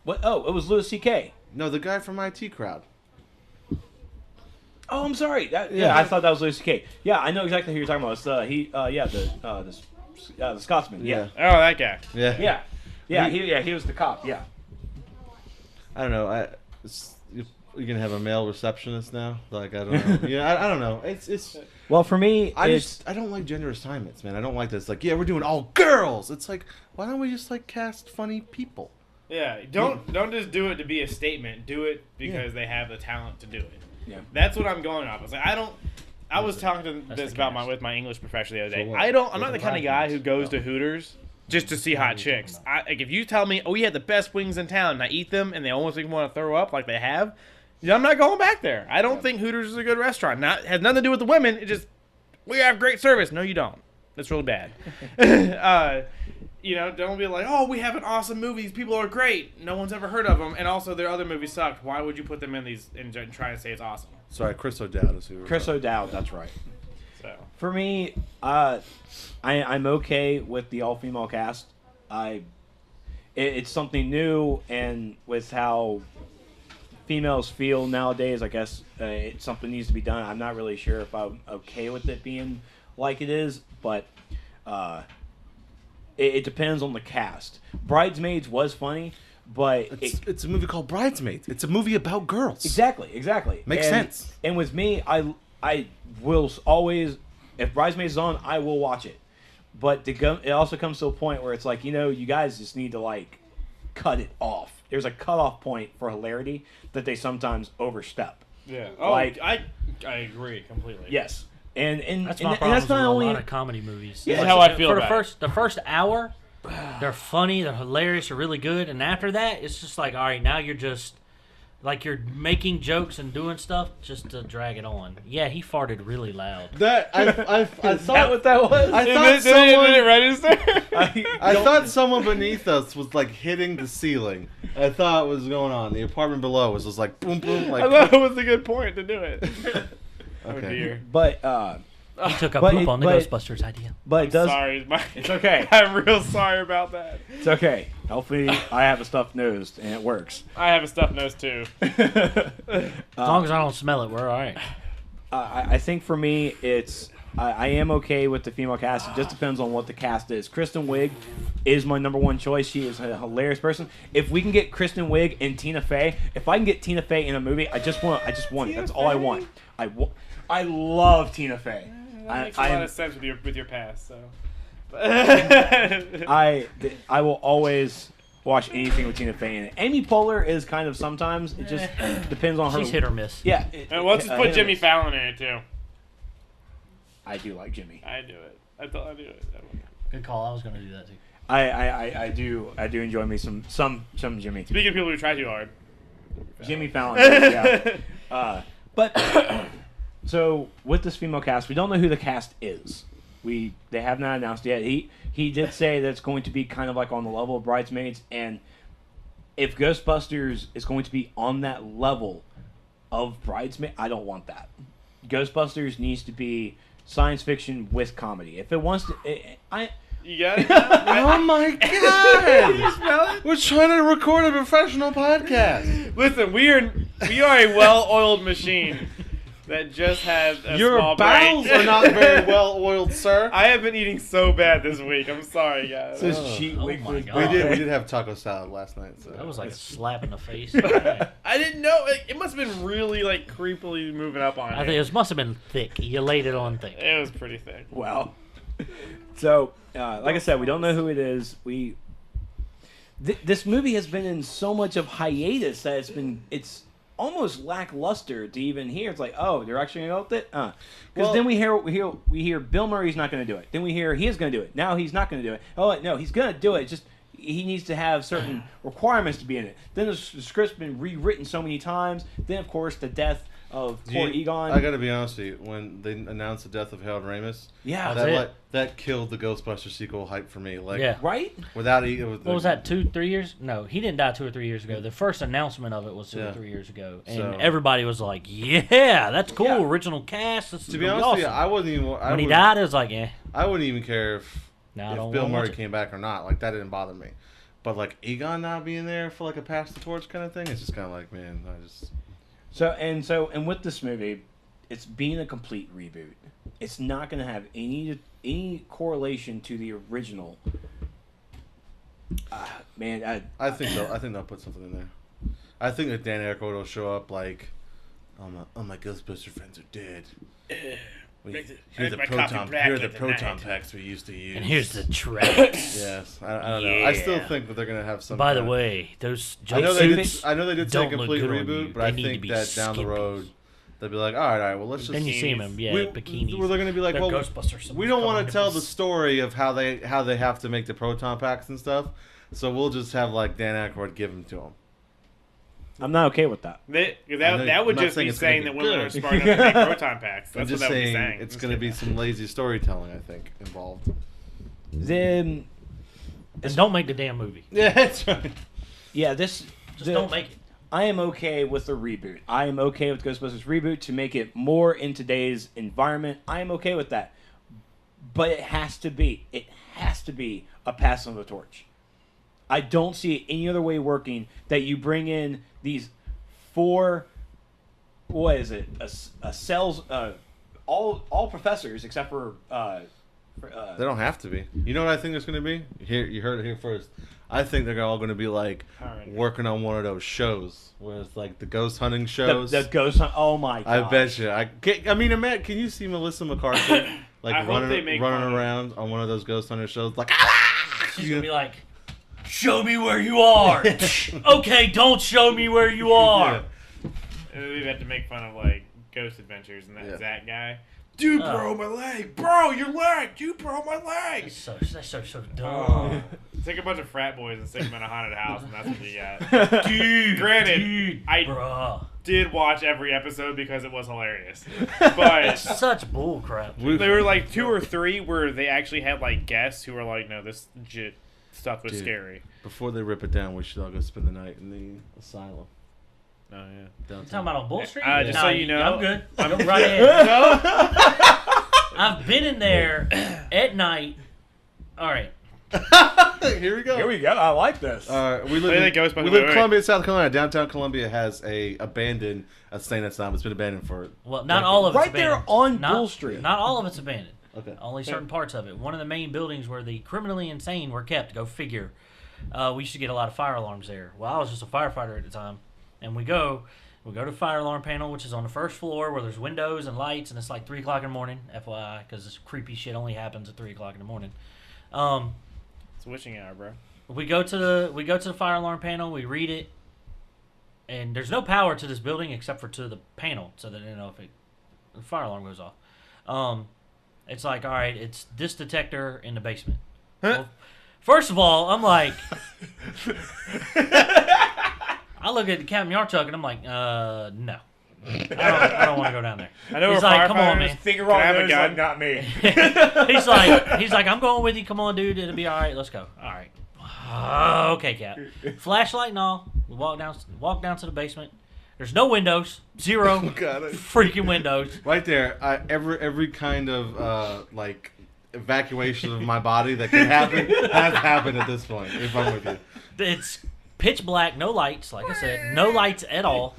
What? Oh, it was Louis C.K. No, the guy from IT Crowd. Oh, I'm sorry. I thought that was Louis C.K. Yeah, I know exactly who you're talking about. It's the Scotsman. Yeah. Oh, that guy. Yeah. He was the cop. Yeah. I don't know. You're gonna have a male receptionist now. I don't know. Yeah, I don't know. It's. Well, for me, I don't like gender assignments, man. I don't like this. We're doing all girls. It's why don't we just cast funny people? Yeah, don't just do it to be a statement. Do it because they have the talent to do it. Yeah, that's what I'm going off. I was talking with my English professor the other day. I'm not the kind of guy who goes to Hooters just to see hot chicks. If you tell me, oh, we had the best wings in town, and I eat them, and they almost make me want to throw up like they have, I'm not going back there. I don't think Hooters is a good restaurant. Has nothing to do with the women. It just we have great service. No, you don't. That's really bad. Don't be like, oh, we have an awesome movies. People are great. No one's ever heard of them. And also, their other movies sucked. Why would you put them in these and try to say it's awesome? Sorry, Chris O'Dowd is who. Chris O'Dowd, that's right. So for me, I'm okay with the all-female cast. It's something new, and with how females feel nowadays, I guess something needs to be done. I'm not really sure if I'm okay with it being like it is, but it depends on the cast. Bridesmaids was funny, but it's a movie called Bridesmaids. It's a movie about girls. Exactly. Makes sense. And with me, I will always, if Bridesmaids is on, I will watch it. But it also comes to a point where it's you guys just need to cut it off. There's a cutoff point for hilarity that they sometimes overstep. Yeah. Oh, I agree completely. Yes. And that's my problem. That's not only a lot of comedy movies. Yeah, that's how I feel about the first hour. They're funny, they're hilarious, they're really good, and after that, it's just all right. Now you're just you're making jokes and doing stuff just to drag it on. Yeah, he farted really loud. That I thought that what that was. I thought someone did it register. I thought someone beneath us was hitting the ceiling. I thought what was going on. The apartment below was just boom boom. I thought it was a good point to do it. Okay. Oh dear. But he took a poop on the Ghostbusters idea. But sorry, it's okay. I'm real sorry about that. It's okay. Hopefully, I have a stuffed nose and it works. I have a stuffed nose too. As long as I don't smell it, we're all right. I think for me, I am okay with the female cast. It just depends on what the cast is. Kristen Wiig is my number one choice. She is a hilarious person. If we can get Kristen Wiig and Tina Fey, if I can get Tina Fey in a movie, I just want it. That's all I want. I love Tina Fey. That makes a lot of sense with your past. So, I will always watch anything with Tina Fey in it. Amy Poehler is kind of sometimes. It just depends on her. She's hit or miss. Yeah. Let's just put Jimmy Fallon in it too. I do like Jimmy. I do it. I thought I do it. Good call. I was going to do that too. I do enjoy me some Jimmy. Speaking of people who try too hard, Jimmy Fallon. Yeah. But so with this female cast, we don't know who the cast is. They have not announced yet. He did say that it's going to be kind of like on the level of Bridesmaids, and if Ghostbusters is going to be on that level of Bridesmaids, I don't want that. Ghostbusters needs to be science fiction with comedy. If it wants to, you got it. Oh my god! You smell it? We're trying to record a professional podcast. Listen, we are a well-oiled machine that just has a Your small bowels break. are not very well oiled, sir. I have been eating so bad this week. I'm sorry, guys. This cheat Oh week my was God. We did have taco salad last night. So. That was like a slap in the face. I didn't know. It must have been really creepily moving up on I you. think it must have been thick. You laid it on thick. It was pretty thick. Wow. So, like I said, we don't know who it is. This movie has been in so much of hiatus that it's almost lackluster to even hear. It's like, oh, they're actually going to go with it? Because then we hear Bill Murray's not going to do it. Then we hear he is going to do it. Now he's not going to do it. Oh, no, he's going to do it. Just he needs to have certain requirements to be in it. Then the script's been rewritten so many times. Then, of course, the death of poor Egon. I gotta be honest with you. When they announced the death of Harold Ramis, that killed the Ghostbusters sequel hype for me. Right? Without what was that? 2-3 years? No, he didn't die 2 or 3 years ago. The first announcement of it was 2 or 3 years ago, and everybody was like, "Yeah, that's cool. Yeah. Original cast." To be honest with you, I wasn't even. When he died, it was like, "Yeah." I wouldn't even care if Bill Bill Murray came back or not. Like that didn't bother me. But Egon not being there for a pass the torch kind of thing, it's just kind of like, man, I just. So with this movie, it's being a complete reboot. It's not going to have any correlation to the original. Man, I think they'll put something in there. I think that Dan Aykroyd will show up all my Ghostbuster friends are dead. Here are the proton packs we used to use. And here's the Trex. Yes, I don't know. I still think that they're gonna have some. By the way, those I know jumpsuits they did say a don't look complete good on reboot, you. but They I need to think be that down the skimpy. road they'll be like, all right, well, let's just. Then you see them, bikinis. Well, they're gonna be like, They're well, Ghostbusters. we don't want to tell the story of how they have to make the proton packs and stuff, so we'll just have Dan Aykroyd give them to them. I'm not okay with that. That would just be saying that women are smart enough to make proton packs. That's what that would be saying. It's going to be some lazy storytelling, I think, involved. Then, and don't make the damn movie. Yeah, that's right. Yeah, just don't make it. I am okay with the reboot. I am okay with Ghostbusters reboot to make it more in today's environment. I am okay with that. But it has to be a pass on the torch. I don't see it any other way working that you bring in these 4, what is it? A cells, all professors except for. They don't have to be. You know what I think it's going to be? Here, you heard it here first. I think they're all going to be working on one of those shows, where it's the ghost hunting shows. The ghost hunt. Oh my god! I bet you. Matt, can you see Melissa McCarthy running around on one of those ghost hunter shows? She's gonna be like, "Show me where you are." Okay, don't show me where you are. And we've had to make fun of Ghost Adventures and that Zach guy. Dude, bro, my leg. Bro, your leg. Dude, bro, my leg. That's so dumb. Take a bunch of frat boys and stick them in a haunted house, and that's what you got. Granted, I did watch every episode because it was hilarious. But it's such bull crap. There were 2 or 3 where they actually had guests who were like, no, this legit stuff was scary. Before they rip it down, we should all go spend the night in the asylum. Oh, yeah. You talking about on Bull Street? Just so you know. I'm good. Go right ahead. No? I've been in there at night. All right. Here we go. I like this. We live in Columbia, South Carolina. Downtown Columbia has a insane asylum. It's been abandoned for. Well, not all of it's abandoned. Right there on Bull Street. Not all of it's abandoned. Okay. Only certain parts of it. One of the main buildings where the criminally insane were kept. Go figure. We used to get a lot of fire alarms there. Well, I was just a firefighter at the time, and we go to the fire alarm panel, which is on the first floor where there's windows and lights, and it's 3 o'clock in the morning, FYI, because this creepy shit only happens at 3 o'clock in the morning. It's witching hour, bro. We go to the fire alarm panel. We read it, and there's no power to this building except for to the panel, so that if the fire alarm goes off. It's all right. It's this detector in the basement. Huh? First of all, I'm like, I look at the Captain Yarchuk and I'm like, no. I don't want to go down there. I know he's like, come on, man. Finger on the gun, not me. he's like, I'm going with you. Come on, dude. It'll be all right. Let's go. All right. Okay, Cap. Flashlight and all. We walk down to the basement. There's no windows. Zero freaking windows. Right there. Every kind of like evacuation of my body that could happen has happened at this point. If I'm with you, it's pitch black, no lights. Like I said, no lights at all.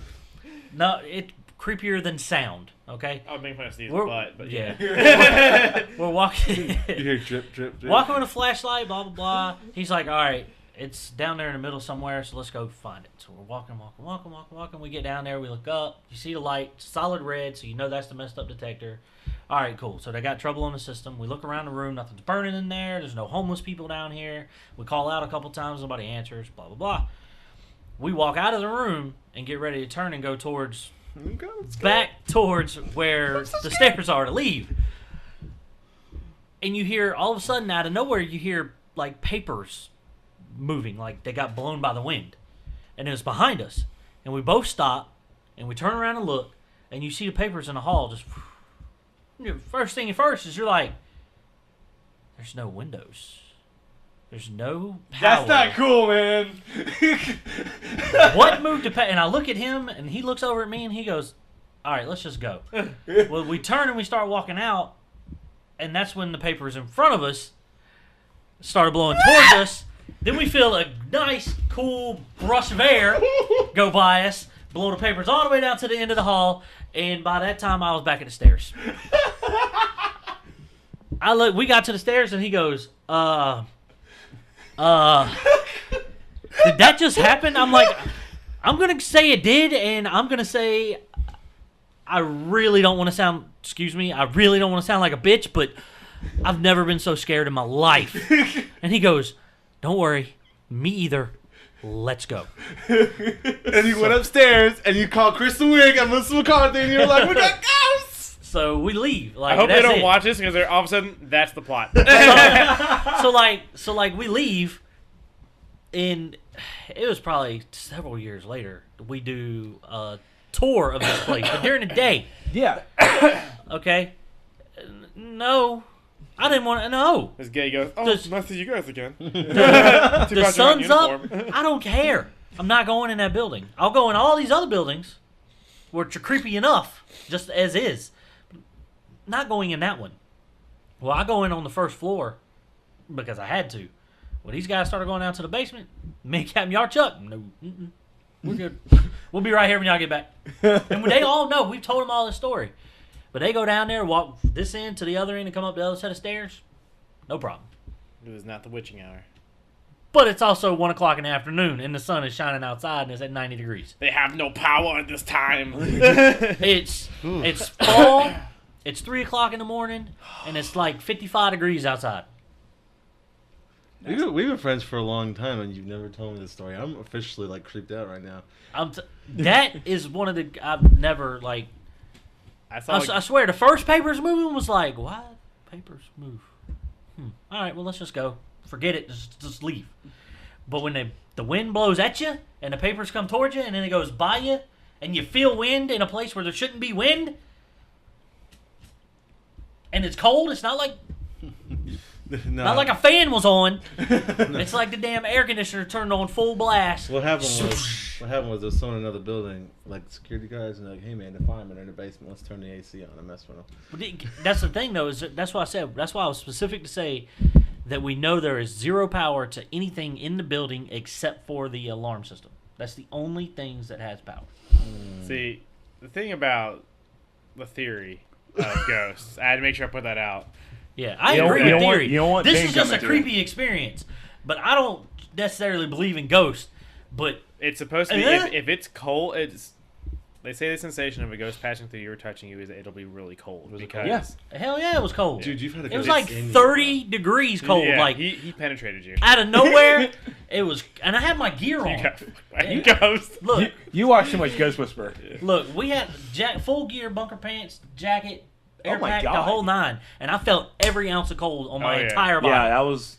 No, it's creepier than sound. Okay. I was making fun of Steve's butt, but yeah. We're walking. You hear drip, drip, drip. Walking with a flashlight, blah blah blah. He's like, all right, it's down there in the middle somewhere, so let's go find it. So we're walking. We get down there, we look up. You see the light, solid red, so you know that's the messed up detector. All right, cool. So they got trouble on the system. We look around the room, nothing's burning in there. There's no homeless people down here. We call out a couple times, nobody answers. Blah blah blah. We walk out of the room and get ready to turn and go towards back towards where the stairs are to leave. And you hear all of a sudden out of nowhere, you hear like papers moving, like they got blown by the wind, and it was behind us. And we both stop and we turn around and look, and you see the papers in the hall just. First thing first is you're like, there's no windows. There's no power. That's not cool, man. What moved to and I look at him, and he looks over at me, and he goes, all right, let's just go. Well, we turn and we start walking out, and that's when the papers in front of us started blowing towards us. Then we feel a nice, cool brush of air go by us, blow the papers all the way down to the end of the hall, and by that time, I was back at the stairs. We got to the stairs, and he goes, did that just happen? I'm like, I'm going to say it did, and I'm going to say I really don't want to sound like a bitch, but I've never been so scared in my life. And he goes, don't worry, me either. Let's go. And he went upstairs, and you called Kristen Wiig and Melissa McCarthy, and you're like, we got ghosts! So we leave. Like, I hope they don't watch this, because all of a sudden, that's the plot. So we leave, and it was probably several years later, we do a tour of this place, but during the day. Yeah. Okay? No. I didn't want to know. This gay goes, nice to see you guys again. The sun's up. I don't care. I'm not going in that building. I'll go in all these other buildings, which are creepy enough, just as is. Not going in that one. Well, I go in on the first floor because I had to. When these guys started going down to the basement, me and Captain Yarchuk, no, we're good. We'll be right here when y'all get back. And when they all know, we've told them all the story. But they go down there, walk this end to the other end, and come up the other set of stairs. No problem. It was not the witching hour. But it's also 1 o'clock in the afternoon, and the sun is shining outside, and it's at 90 degrees. They have no power at this time. It's fall. It's 3 o'clock in the morning, and it's like 55 degrees outside. We've been friends for a long time, and you've never told me this story. I'm officially like creeped out right now. That is one of the I've never like. I swear, the first papers moving was like, why papers move? All right, well, let's just go. Forget it. Just leave. But when the wind blows at you and the papers come towards you and then it goes by you and you feel wind in a place where there shouldn't be wind and it's cold, it's not like not like a fan was on. It's like the damn air conditioner turned on full blast. What happened was there was someone in another building, like security guys, and they're like, hey man, the firemen are in the basement. Let's turn the AC on and mess with them. But that's the thing though. That's why I said. That's why I was specific to say that we know there is zero power to anything in the building except for the alarm system. That's the only things that has power. See, the thing about the theory of ghosts, I had to make sure I put that out. Yeah, I agree with theory. This is just a creepy it. experience, but I don't necessarily believe in ghosts. But it's supposed to be if it's cold. They say the sensation of a ghost passing through you or touching you is that it'll be really cold. Yeah, hell yeah, it was cold. Dude, you've had a ghost. It was like 30 degrees cold. Yeah, like he penetrated you out of nowhere. It was, and I had my gear on. You ghost. Look, you watch too much Ghost Whisperer. Look, we had full gear, bunker pants, jacket. Air pack, God. the whole 9, and I felt every ounce of cold on my entire body. Yeah, that was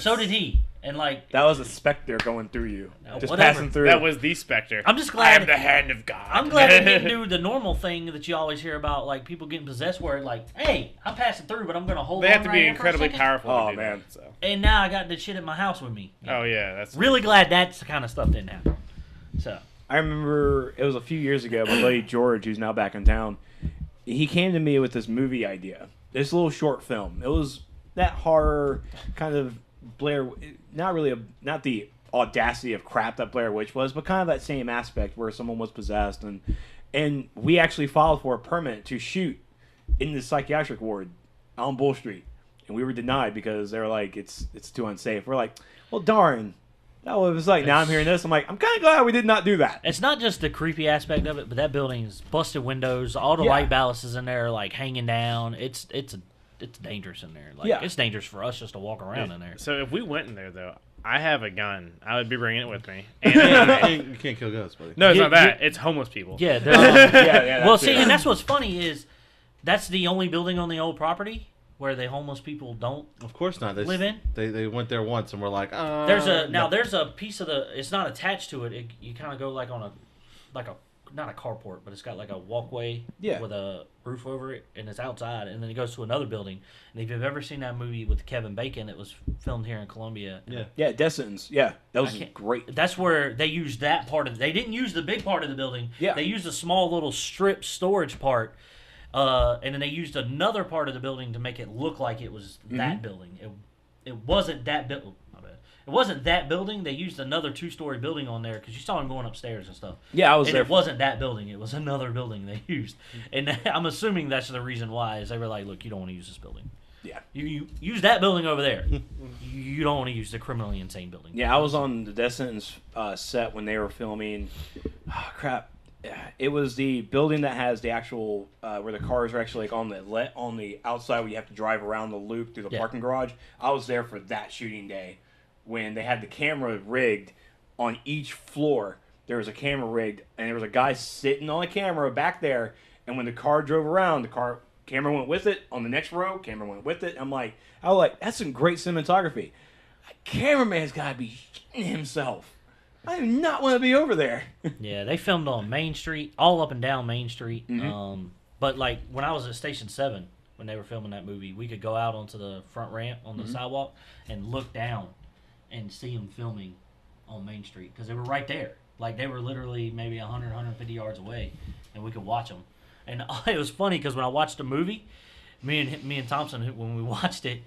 So did he. And like that was a specter going through you, just whatever. passing through. That was the specter. I'm just glad I am the hand of God. I'm glad they didn't do the normal thing that you always hear about, like people getting possessed, where like, hey, I'm passing through, but I'm gonna hold. They on have to right be here incredibly for a second. powerful. Oh to do man! That, so. And now I got the shit at my house with me. Oh yeah, that's really glad that's the kind of stuff didn't happen. So I remember it was a few years ago. My buddy George, who's now back in town, he came to me with this movie idea. This little short film. It was that horror kind of Blair. Not the audacity of crap that Blair Witch was, but kind of that same aspect where someone was possessed, and we actually filed for a permit to shoot in the psychiatric ward on Bull Street, and we were denied because they were like, it's too unsafe. We're like, well, darn. That was like, now I'm hearing this. I'm like, I'm kind of glad we did not do that. it's not just the creepy aspect of it, but that building's busted windows. All the light ballasts in there are like hanging down. It's dangerous in there. Like it's dangerous for us just to walk around in there. So if we went in there though, I have a gun. I would be bringing it with me. And You can't kill ghosts, buddy. no, it's not that. It's homeless people. Yeah. Well, see, and that's what's funny is that's the only building on the old property where the homeless people don't. Of course not. Live in? They went there once and were like, There's a piece of it's not attached to it. You kind of go like on a not a carport, but it's got like a walkway with a roof over it, and it's outside, and then it goes to another building. And if you've ever seen that movie with Kevin Bacon, it was filmed here in Columbia. Yeah, Descendants. Yeah, that was great. That's where they used that part of it. They didn't use the big part of the building. Yeah. They used a small little strip storage part, and then they used another part of the building to make it look like it was that building. It wasn't that building. It wasn't that building. They used another 2-story building on there because you saw him going upstairs and stuff. Yeah, I was there. It wasn't that building. It was another building they used. And I'm assuming that's the reason why is they were like, look, you don't want to use this building. Yeah. You use that building over there. You don't want to use the criminally insane building. Yeah, I was on the Descendants set when they were filming. Oh, crap. It was the building that has the actual where the cars are actually like on the outside where you have to drive around the loop through the parking garage. I was there for that shooting day. When they had the camera rigged on each floor, there was a camera rigged, and there was a guy sitting on the camera back there, and when the car drove around, camera went with it. On the next row, camera went with it. I was like, that's some great cinematography. A cameraman's got to be shitting himself. I do not want to be over there. Yeah, they filmed on Main Street, all up and down Main Street. But like when I was at Station 7, when they were filming that movie, we could go out onto the front ramp on the sidewalk and look down and see them filming on Main Street because they were right there. Like they were literally maybe 100, 150 yards away, and we could watch them. And it was funny because when I watched the movie, me and Thompson, when we watched it,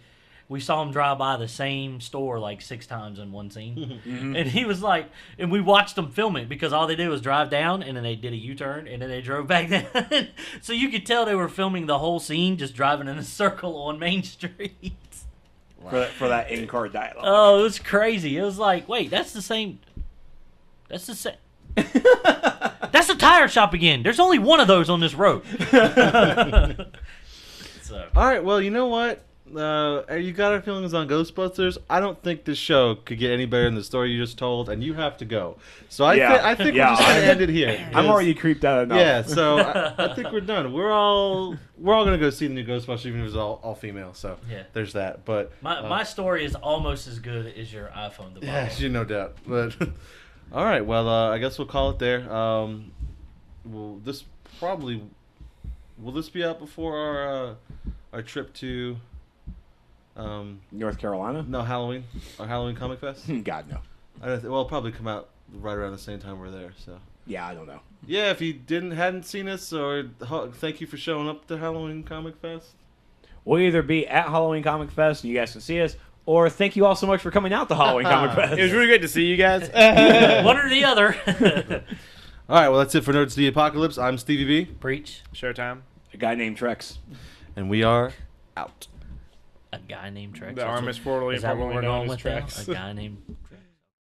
we saw him drive by the same store like 6 times in one scene. And he was like, and we watched them film it because all they did was drive down and then they did a U-turn and then they drove back down. So you could tell they were filming the whole scene just driving in a circle on Main Street. For that in-car dialogue. Oh, it was crazy. It was like, wait, that's the same. That's the same. That's the tire shop again. There's only one of those on this road. So. All right, well, you know what? You got our feelings on Ghostbusters. I don't think this show could get any better than the story you just told, and you have to go. So I think we're just gonna end it here. I'm already creeped out enough. Yeah, so I think we're done. We're all gonna go see the new Ghostbusters, even if it's all female. So there's that. But my story is almost as good as your iPhone debacle. Yeah, no doubt. But all right, well, I guess we'll call it there. Will this be out before our trip to? North Carolina? No, Halloween. Our Halloween Comic Fest? God, no. It'll probably come out right around the same time we're there. So. Yeah, I don't know. Yeah, if you hadn't seen us, or thank you for showing up to Halloween Comic Fest. We'll either be at Halloween Comic Fest and you guys can see us, or thank you all so much for coming out to Halloween Comic Fest. It was really great to see you guys. One or the other. All right, well, that's it for Nerds of the Apocalypse. I'm Stevie B. Preach. Showtime. A guy named Trex. And we are out. A guy named Trex. The arm is formerly Is that what we're known going as with now? Trex. A guy named